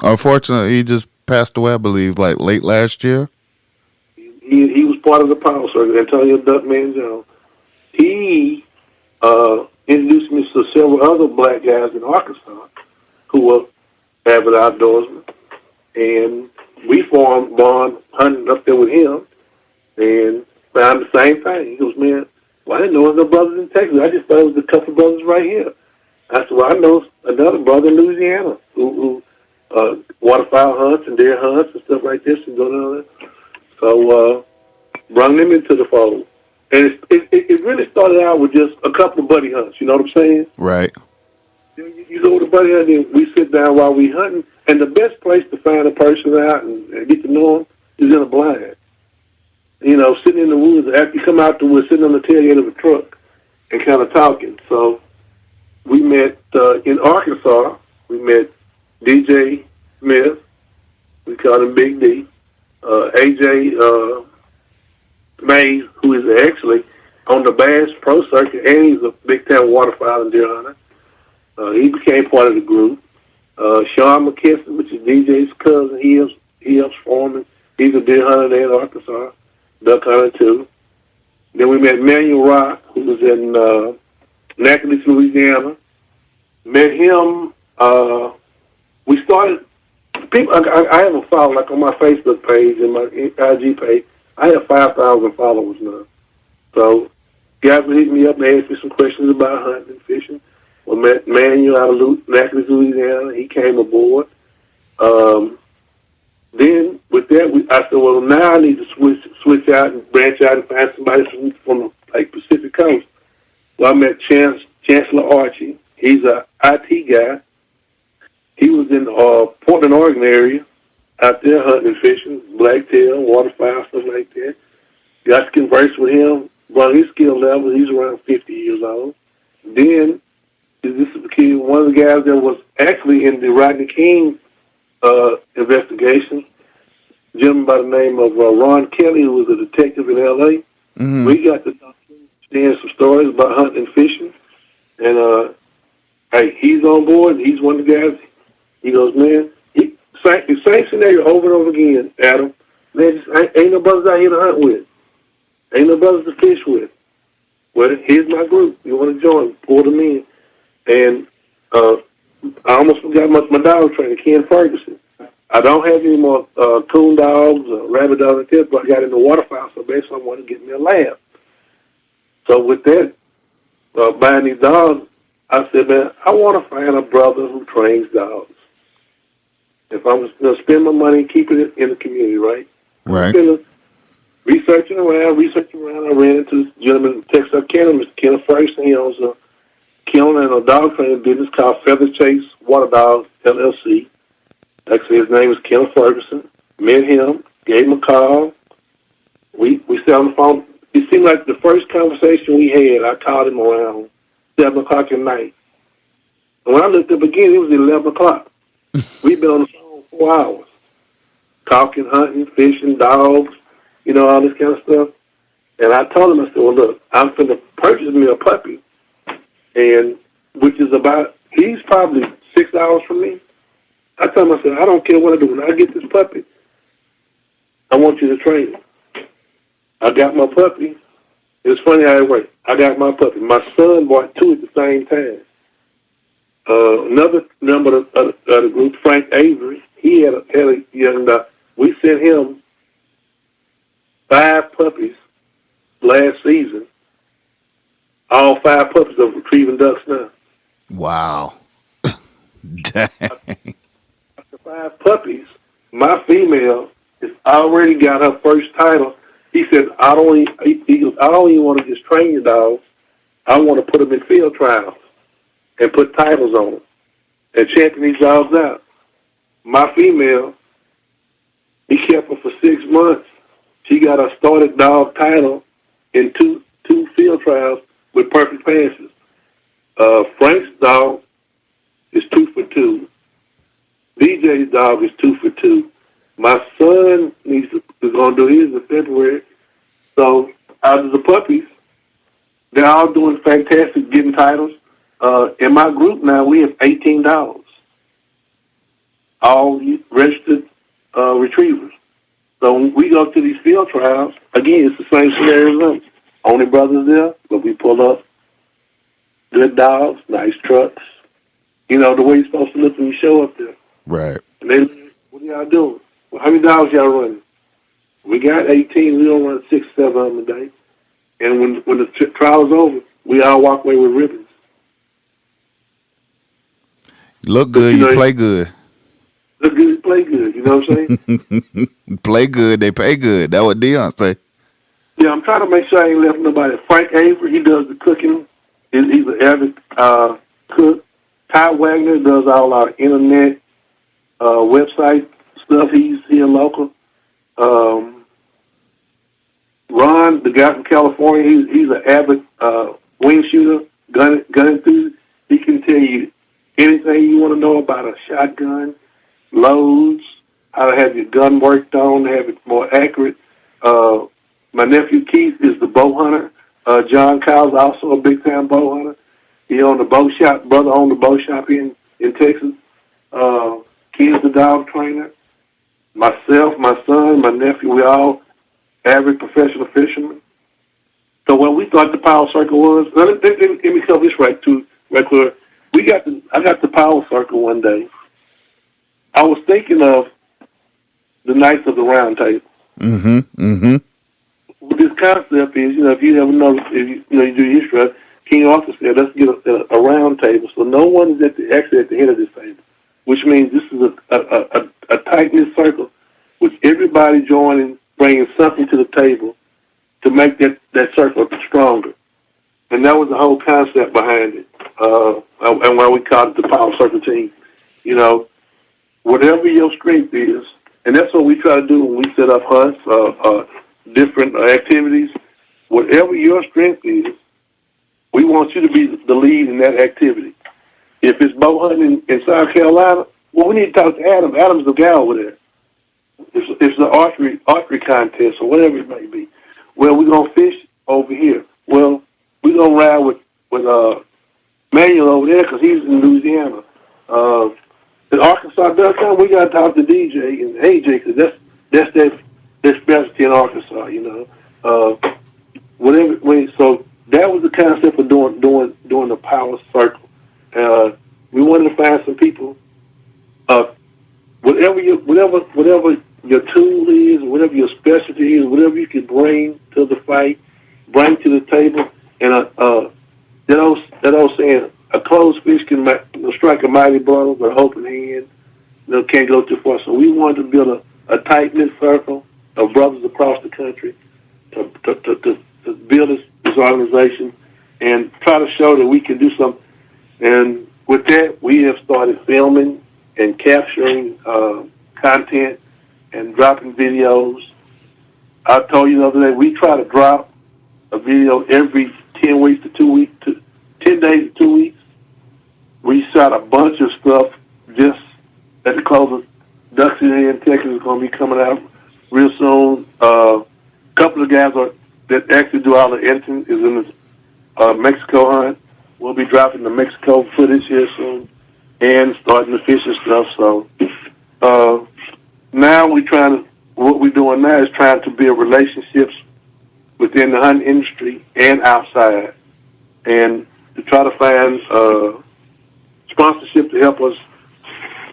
Unfortunately, he just passed away, I believe, like late last year. He was part of the power circuit, Antonio Duckman Jones. He introduced me to several other black guys in Arkansas who were avid outdoorsmen. And we formed bond hunting up there with him and found the same thing. He goes, man, well, I didn't know there was no brothers in Texas. I just thought it was a couple brothers right here. I said, well, I know another brother in Louisiana who waterfowl hunts and deer hunts and stuff like this and go down there. So brought them into the fold. And it really started out with just a couple of buddy hunts, you know what I'm saying? Right. You go to buddy hunting, we sit down while we hunting, and the best place to find a person out and get to know them is in a blind. Sitting in the woods, after you come out the woods, sitting on the tailgate of a truck and kind of talking. So we met in Arkansas. We met DJ Smith. We called him Big D. AJ Mays, who is actually on the Bass Pro Circuit, and he's a big-time waterfowl and deer hunter. He became part of the group. Sean McKesson, which is DJ's cousin, he helps farming. He's a deer hunter there in Arkansas, duck hunter too. Then we met Manuel Rock, who was in Natchitoches, Louisiana. Met him. We started. People, I have a follow, like on my Facebook page and my IG page. I have 5,000 followers now. So guys would hit me up and ask me some questions about hunting and fishing. Well, met Manuel out of Natchitoches, Louisiana. He came aboard. Then with that, I said, well, now I need to switch out and branch out and find somebody from the Pacific Coast. Well, I met Chancellor Archie. He's a IT guy he was in Portland, Oregon area, out there hunting and fishing, blacktail, waterfowl, stuff like that. Got to converse with him, brought his skill level. He's around 50 years old. Then, this is the kid, one of the guys that was actually in the Rodney King investigation, a gentleman by the name of Ron Kelly, who was a detective in L.A. Mm-hmm. We got to understand some stories about hunting and fishing. And, hey, he's on board. He's one of the guys. He goes, man, the same scenario over and over again, Adam. Man, just ain't no brothers out here to hunt with. Ain't no brothers to fish with. Well, here's my group. You want to join? Pull them in. And I almost forgot my dog trainer, Ken Ferguson. I don't have any more coon dogs or rabbit dogs like that, but I got into waterfowl, so basically I wanted to get me a lab. So with that, buying these dogs, I said, man, I want to find a brother who trains dogs. If I'm going to spend my money keeping it in the community, right? Right. Researching around, I ran into this gentleman in Texarkana, Mr. Kenneth Ferguson. He owns a kennel and a dog training business called Feather Chase Water Dogs, LLC. Actually, his name is Kenneth Ferguson. Met him, gave him a call. We sat on the phone. It seemed like the first conversation we had, I called him around 7 o'clock at night. And when I looked up again, it was 11 o'clock. We've been on the phone 4 hours, talking, hunting, fishing, dogs, all this kind of stuff. And I told him, I said, well, look, I'm going to purchase me a puppy, and which is he's probably 6 hours from me. I told him, I said, I don't care what I do. When I get this puppy, I want you to train him. I got my puppy. It's funny how it worked. I got my puppy. My son bought two at the same time. Another member of the group, Frank Avery, he had a young dog. We sent him 5 puppies last season. All 5 puppies are retrieving ducks now. Wow. Dang. After 5 puppies, my female has already got her first title. He said, I don't even want to just train your dogs. I want to put them in field trials and put titles on them and champion these dogs out. My female, he kept her for 6 months. She got a started dog title in two field trials with perfect passes. Frank's dog is 2 for 2. DJ's dog is 2 for 2. My son is going to do his in February. So out of the puppies, they're all doing fantastic, getting titles. In my group now, we have 18 dogs, all registered retrievers. So when we go to these field trials, again, it's the same scenario as them. Only brothers there, but we pull up good dogs, nice trucks. The way you're supposed to look when you show up there. Right. And then, what are y'all doing? Well, how many dogs y'all running? We got 18. We don't run 6, 7 of them a day. And when the trial is over, we all walk away with ribbons. Look good, you play good. Look good, you play good. You know what I'm saying? Play good, they pay good. That's what Dion say. Yeah, I'm trying to make sure I ain't left nobody. Frank Avery, he does the cooking. He's an avid cook. Ty Wagner does all our internet website stuff. He's here local. Ron, the guy from California, he's an avid wing shooter, gun enthusiast. He can tell you anything you want to know about a shotgun, loads, how to have your gun worked on, to have it more accurate. My nephew Keith is the bow hunter. John Kyle's also a big-time bow hunter. He owned a bow shop. Brother owned a bow shop in Texas. Keith's the dog trainer. Myself, my son, my nephew, we all average professional fishermen. So when we thought the Power Circle was, let me cover this right clear. I got the Power Circle one day. I was thinking of the Knights of the Round Table. Mm-hmm. Mm-hmm. What this concept is, if you ever know, if you do your history, King Arthur said, let's get a round table. So no one is actually at the head of this table, which means this is a tight-knit circle with everybody joining, bringing something to the table to make that circle stronger. And that was the whole concept behind it, and why we called it the Power Circle team. Whatever your strength is, and that's what we try to do when we set up hunts, different activities. Whatever your strength is, we want you to be the lead in that activity. If it's bow hunting in South Carolina, well, we need to talk to Adam. Adam's the guy over there. It's the archery contest or whatever it may be. Well, we're gonna fish over here. Well, we're gonna ride with Manuel over there because he's in Louisiana. In Arkansas duck hunt, we gotta talk to DJ and AJ because that's their specialty in Arkansas. Whatever way. So that was the concept of doing the power circle. We wanted to find some people. Whatever your tool is, whatever your specialty is, whatever you can bring to the fight, bring to the table, and that old saying, a closed fish can strike a mighty blow, but an open hand can't go too far. So we wanted to build a tight-knit circle of brothers across the country to build this organization and try to show that we can do something. And with that, we have started filming and capturing content and dropping videos. I told you the other day, we try to drop a video every 10 weeks to 2 weeks, 10 days to 2 weeks. We shot a bunch of stuff just at the close of Duck Season in Texas is going to be coming out real soon. A couple of guys that actually do all the editing is in this Mexico hunt. We'll be dropping the Mexico footage here soon and starting the fishing stuff. So now what we're doing now is trying to build relationships within the hunting industry and outside, and to try to find sponsorship to help us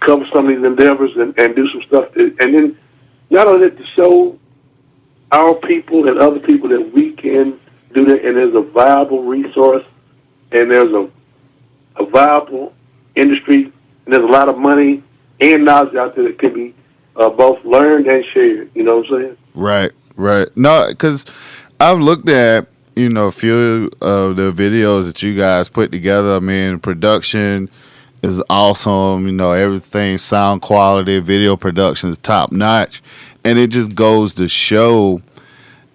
cover some of these endeavors and do some stuff. And then not only that, to show our people and other people that we can do that, and there's a viable resource, and there's a viable industry, and there's a lot of money and knowledge out there that can be both learned and shared. You know what I'm saying? Right. No, because I've looked at, a few of the videos that you guys put together. I mean, production is awesome. Everything, sound quality, video production is top notch. And it just goes to show,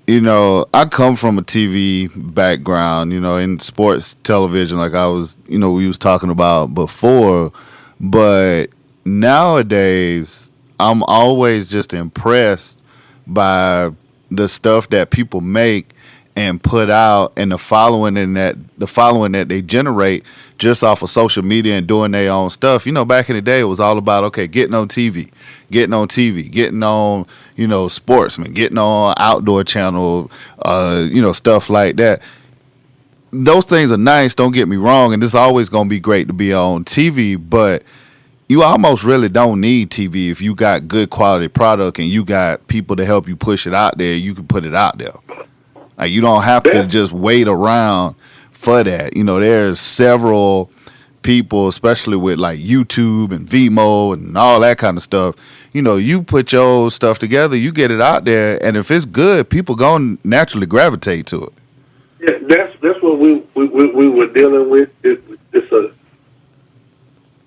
I come from a TV background, in sports television, like I was, we was talking about before. But nowadays, I'm always just impressed by the stuff that people make and put out, and the following that they generate just off of social media and doing their own stuff. Back in the day, it was all about getting on TV, getting on Sportsman, getting on Outdoor Channel, stuff like that. Those things are nice. Don't get me wrong, and it's always gonna be great to be on TV, but you almost really don't need TV if you got good quality product and you got people to help you push it out there. You can put it out there. Like, you don't have to just wait around for that. There's several people, especially with like YouTube and Vimeo and all that kind of stuff. You put your stuff together, you get it out there, and if it's good, people gonna naturally gravitate to it. Yeah, that's what we were dealing with. It's a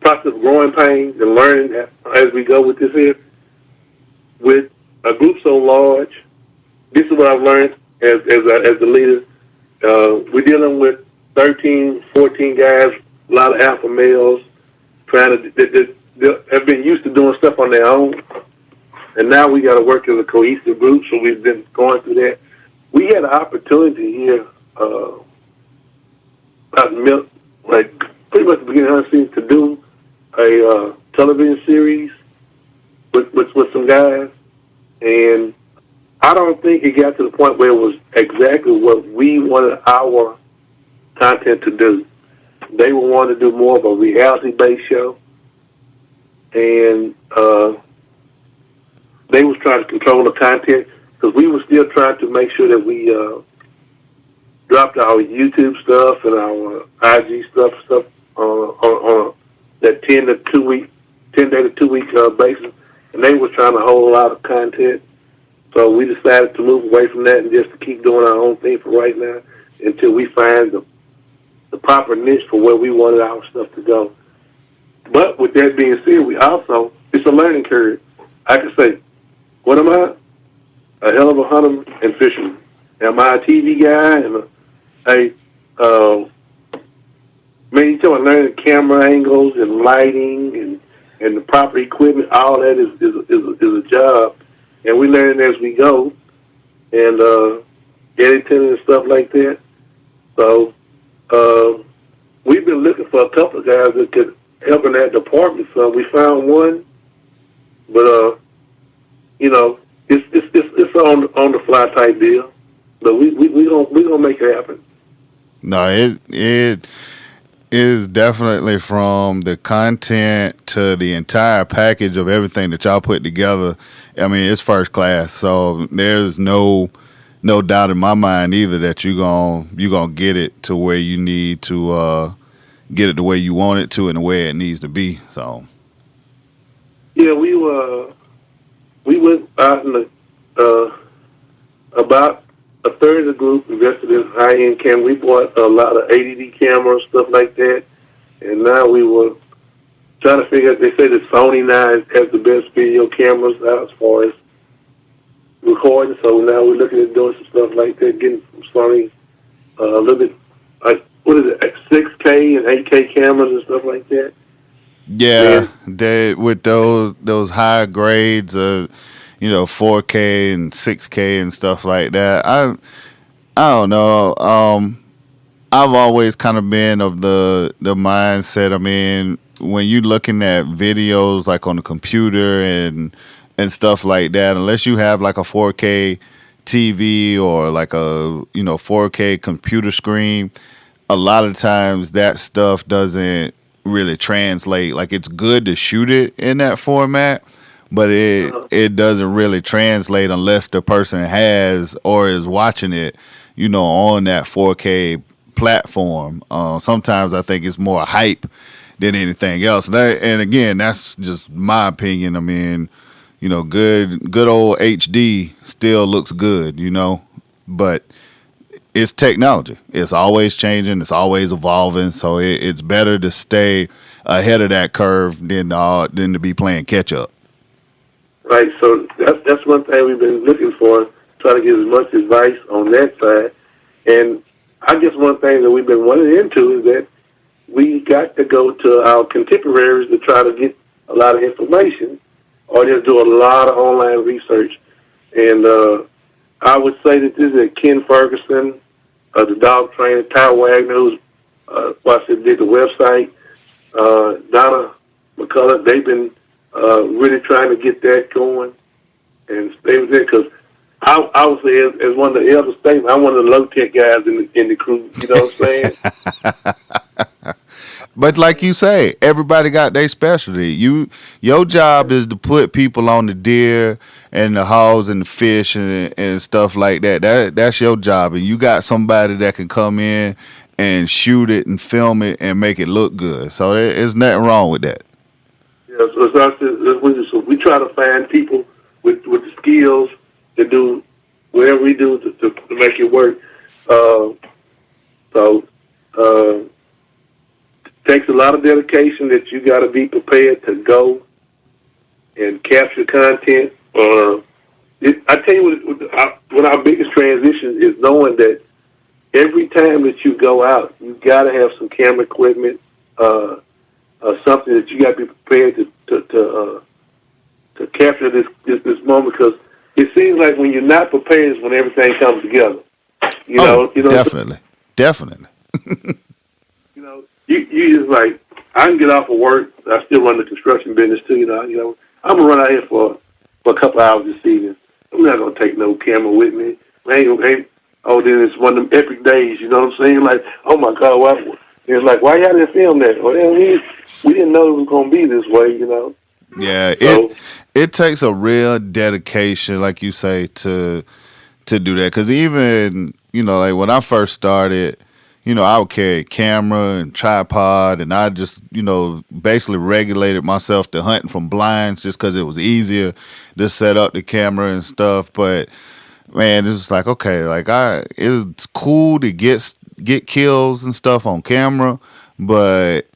process of growing pains and learning as we go with this here. With a group so large, this is what I've learned as the leader. We're dealing with 13, 14 guys, a lot of alpha males, they have been used to doing stuff on their own, and now we got to work as a cohesive group. So we've been going through that. We had an opportunity here, like pretty much the beginning of the season, to do a television series with some guys, and I don't think it got to the point where it was exactly what we wanted our content to do. They would want to do more of a reality-based show, and they was trying to control the content because we were still trying to make sure that we dropped our YouTube stuff and our IG stuff on that 10 day to 2 week basis, and they were trying to hold a lot of content. So we decided to move away from that and just to keep doing our own thing for right now until we find the proper niche for where we wanted our stuff to go. But with that being said, it's a learning curve. I can say, what am I? A hell of a hunter and fisherman. Am I a TV guy? Man, you talking about learning camera angles and lighting and the proper equipment. All that is a job, and we learn as we go, and editing and stuff like that. So we've been looking for a couple of guys that could help in that department. So we found one, but it's on the fly type deal. But we gonna make it happen. No, it is definitely from the content to the entire package of everything that y'all put together. I mean, it's first class. So there's no doubt in my mind either that you gonna get it to where you need to get it the way you want it to and the way it needs to be. So yeah, we went out in about a third of the group invested in high-end camera. We bought a lot of ADD cameras, stuff like that, and now we were trying to figure out. They say that Sony now has the best video cameras out as far as recording, so now we're looking at doing some stuff like that, getting from Sony a little bit, like, what is it, 6K and 8K cameras and stuff like that. yeah, they with those high grades, 4K and 6K and stuff like that. I don't know. I've always kind of been of the mindset. I mean, when you're looking at videos like on the computer and stuff like that, unless you have like a 4K TV or like a 4K computer screen, a lot of times that stuff doesn't really translate. Like, it's good to shoot it in that format, but it doesn't really translate unless the person has or is watching it, on that 4K platform. Sometimes I think it's more hype than anything else. And again, that's just my opinion. I mean, good old HD still looks good, but it's technology. It's always changing. It's always evolving. So it's better to stay ahead of that curve than to be playing catch up. Right. So that's one thing we've been looking for, try to get as much advice on that side. And I guess one thing that we've been running into is that we got to go to our contemporaries to try to get a lot of information, or just do a lot of online research. And I would say that this is Ken Ferguson, the dog trainer, Ty Wagner, who's did the website, Donna McCullough. They've been really trying to get that going and stay with it, because I would say, as one of the elder statesmen, I'm one of the low-tech guys in the crew. You know what I'm saying? But like you say, everybody got their specialty. Your job is to put people on the deer and the hogs and the fish and stuff like that. That's your job, and you got somebody that can come in and shoot it and film it and make it look good. So there's nothing wrong with that. Yeah, so we try to find people with the skills to do whatever we do to make it work. Takes a lot of dedication that you got to be prepared to go and capture content. I tell you what our biggest transition is, knowing that every time that you go out, you got to have some camera equipment, something that you got to be prepared to capture this moment, because it seems like when you're not prepared is when everything comes together. Definitely. You just like, I can get off of work. I still run the construction business too. I'm gonna run out here for a couple hours this evening. I'm not gonna take no camera with me. Then it's one of them epic days. You know what I'm saying? Like, oh my God, it's like, why y'all didn't film that? Well, we didn't know it was gonna be this way. Yeah, it takes a real dedication, like you say, to do that. Because even like when I first started, I would carry a camera and tripod, and I just basically regulated myself to hunting from blinds just because it was easier to set up the camera and stuff. But man, it's like, okay, like it's cool to get kills and stuff on camera, but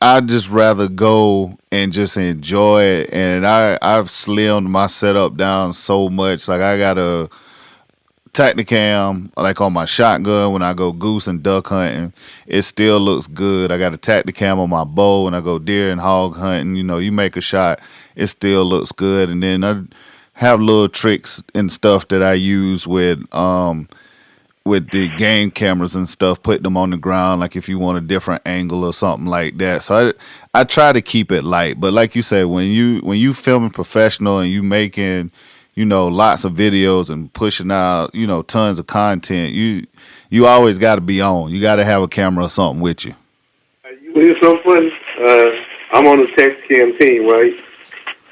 I'd just rather go and just enjoy it. And I've slimmed my setup down so much. Like I got a Tacticam, like on my shotgun when I go goose and duck hunting, it still looks good. I got a Tacticam on my bow when I go deer and hog hunting. You know, you make a shot, it still looks good. And then I have little tricks and stuff that I use with the game cameras and stuff, put them on the ground, like if you want a different angle or something like that. So I try to keep it light. But like you said, when you filming professional and you making, you know, lots of videos and pushing out, you know, tons of content, you always got to be on. You got to have a camera or something with you. It's so funny. I'm on the Tacticam team, right?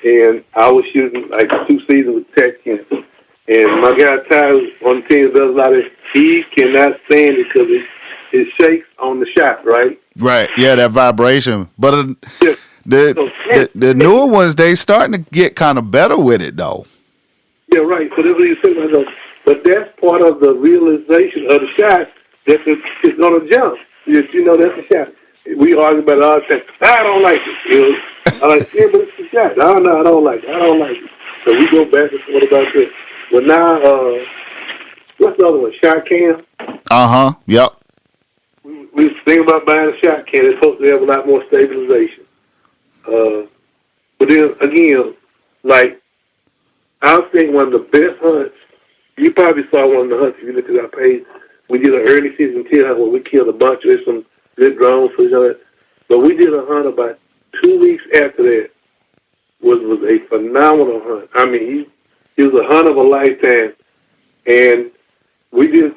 And I was shooting like 2 seasons with Tacticam. And my guy Tyler on the team does a lot of, he cannot stand it because it shakes on the shot, right? Right, yeah, that vibration. But Yeah. the newer ones, they starting to get kind of better with it, though. Yeah, right. So that's what you said. But that's part of the realization of the shot that it's going to jump. You know, that's a shot. We argue about it all the time. I don't like it. You know? I'm like, yeah, but it's a shot. No, I don't like it. I don't like it. So we go back and forth about this. But now, what's the other one? Shot cam? Uh-huh, yep. We was thinking about buying a shot cam. It's supposed to have a lot more stabilization. But then, again, like, I think one of the best hunts, you probably saw one of the hunts if you look at our page. We did an early season kill hunt where we killed a bunch of some good drones for each other. But we did a hunt about 2 weeks after that. Was a phenomenal hunt. I mean, it was a hunt of a lifetime. And we just,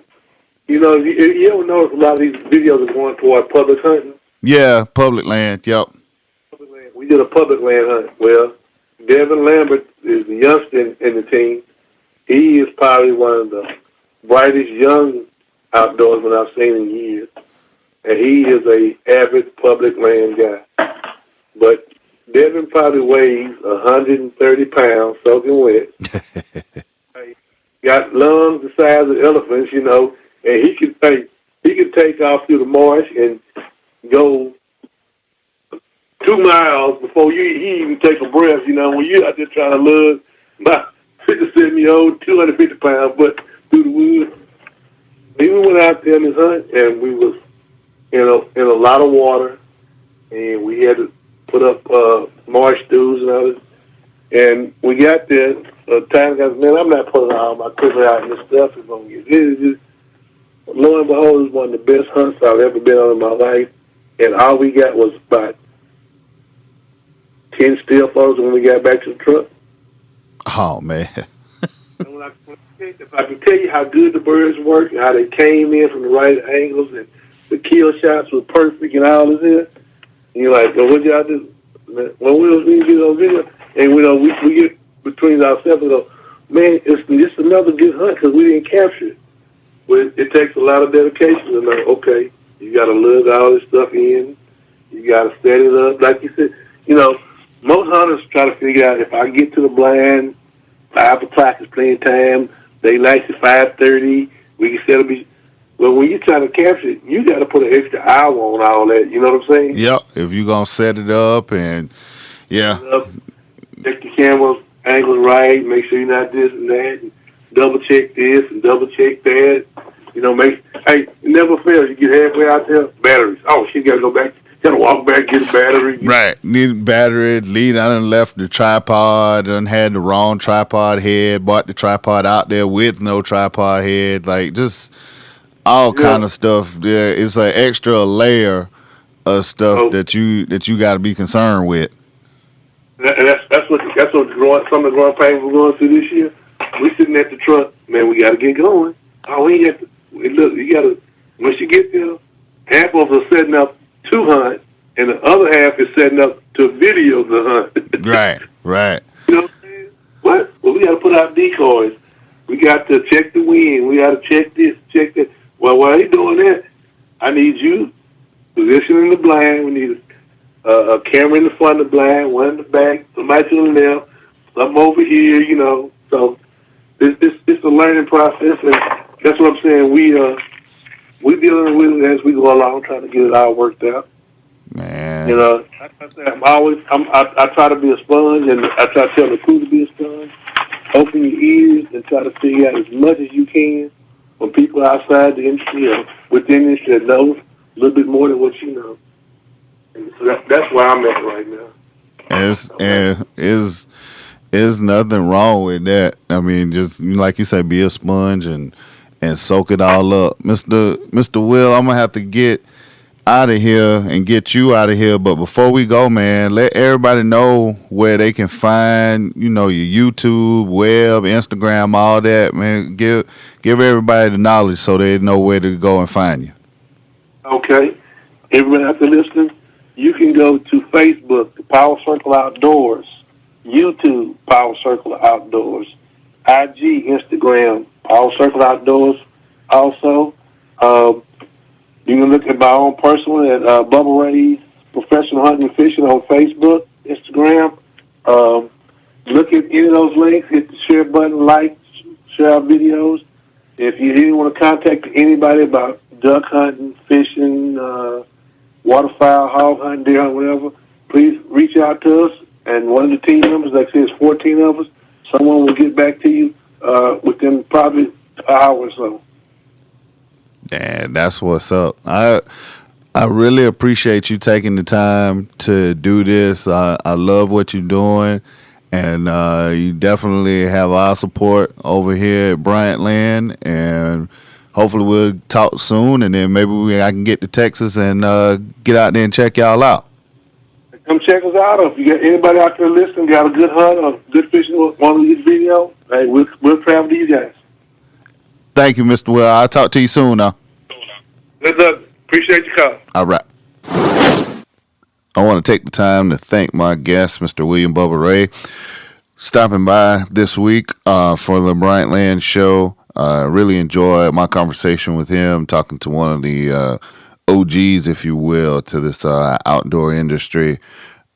you know, you ever notice a lot of these videos are going toward public hunting? Yeah, public land, yep. Public land. We did a public land hunt. Well, Devin Lambert is the youngster in the team. He is probably one of the brightest young outdoorsmen I've seen in years. And he is a avid public land guy. But Devin probably weighs 130 pounds, soaking wet. Got lungs the size of elephants, you know, and he could take off through the marsh and go 2 miles before he even take a breath, you know, when you're out there trying to lug about 57-year-old, 250 pounds, but through the woods. We went out there in this hunt, and we was in a lot of water, and we had to put up marsh stews and others. And we got there, time got, man, I'm not putting all my equipment out and this stuff is going to get it. It's just, lo and behold, it was one of the best hunts I've ever been on in my life. And all we got was about 10 still photos when we got back to the truck. Oh, man. And if I can tell you how good the birds work and how they came in from the right angles and the kill shots were perfect and all this here, and you're like, well, what y'all do? When we get those videos, and we get between ourselves and go, man, it's just another good hunt because we didn't capture it. But it takes a lot of dedication to know, okay, you got to lug all this stuff in. You got to set it up. Like you said, you know, most hunters try to figure out if I get to the blind, 5 o'clock is playing time, they like at 5:30, we can set up. Well, when you're trying to capture it, you got to put an extra hour on all that. You know what I'm saying? Yep. If you're going to set it up and, yeah. Check the camera angles right, make sure you're not this and that, and double check this and double check that. You know, hey, it never fails. You get halfway out there, batteries. Oh, she got to go back. Got to walk back, get a battery. Right. Need a battery. Lead. I done left the tripod. Done had the wrong tripod head. Bought the tripod out there with no tripod head. Like, just all kind of stuff. Yeah, it's an extra layer of stuff that you got to be concerned with. And that's what some of the growing pains we're going through this year. We sitting at the truck, man. We got to get going. Oh, we got to look. You got to once you get there, half of us are setting up to hunt, and the other half is setting up to video the hunt. Right. You know what I'm saying? What? Well, we got to put out decoys. We got to check the wind. We got to check this, check that. Well, while they doing that, I need you positioning the blind. We need a camera in the front of the blind, one in the back, somebody to the left, some over here, you know. So it's a learning process, and that's what I'm saying. We're dealing with it as we go along, trying to get it all worked out. Man, man. Like I said, I try to be a sponge, and I try to tell the crew to be a sponge. Open your ears and try to figure out as much as you can from people outside the industry, within the industry that knows a little bit more than what you know. And so that's where I'm at right now. Is nothing wrong with that. I mean, just like you say, be a sponge and soak it all up. Mr. Will, I'm gonna have to get out of here and get you out of here. But before we go, man, let everybody know where they can find, your YouTube, web, Instagram, all that, man. Give everybody the knowledge so they know where to go and find you. Okay. Everybody out there listening, you can go to Facebook, the Power Circle Outdoors, YouTube, Power Circle Outdoors, IG, Instagram, Power Circle Outdoors. Also, you can look at my own personal at Bubba Ray's Professional Hunting and Fishing on Facebook, Instagram. Look at any of those links, hit the share button, like, share our videos. If you want to contact anybody about duck hunting, fishing, waterfowl, hog hunting, deer hunting, whatever, please reach out to us. And one of the team members, like I said, it's 14 of us, someone will get back to you within probably an hour or so. And that's what's up. I really appreciate you taking the time to do this. I love what you're doing, and you definitely have our support over here at Bryant Land. And hopefully we'll talk soon, and then maybe I can get to Texas and get out there and check y'all out. Come check us out. If you got anybody out there listening, got a good hunt or good fishing, want to get video, hey, we'll travel to you guys. Thank you, Mr. Will. I'll talk to you soon now. Good luck. Appreciate your call. All right. I want to take the time to thank my guest, Mr. William Bubba Ray, stopping by this week for the Bryant Land Show. Really enjoyed my conversation with him, talking to one of the OGs, if you will, to this outdoor industry.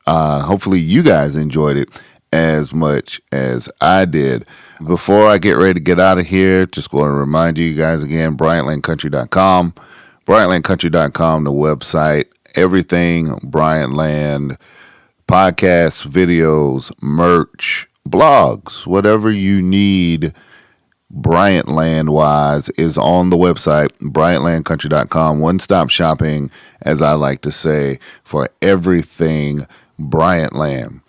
Hopefully you guys enjoyed it as much as I did. Before I get ready to get out of here, just going to remind you guys again, BryantLandCountry.com. BryantLandCountry.com, the website, everything Bryant Land, podcasts, videos, merch, blogs, whatever you need Bryant Land wise is on the website, BryantLandCountry.com. One-stop shopping, as I like to say, for everything Bryant Land.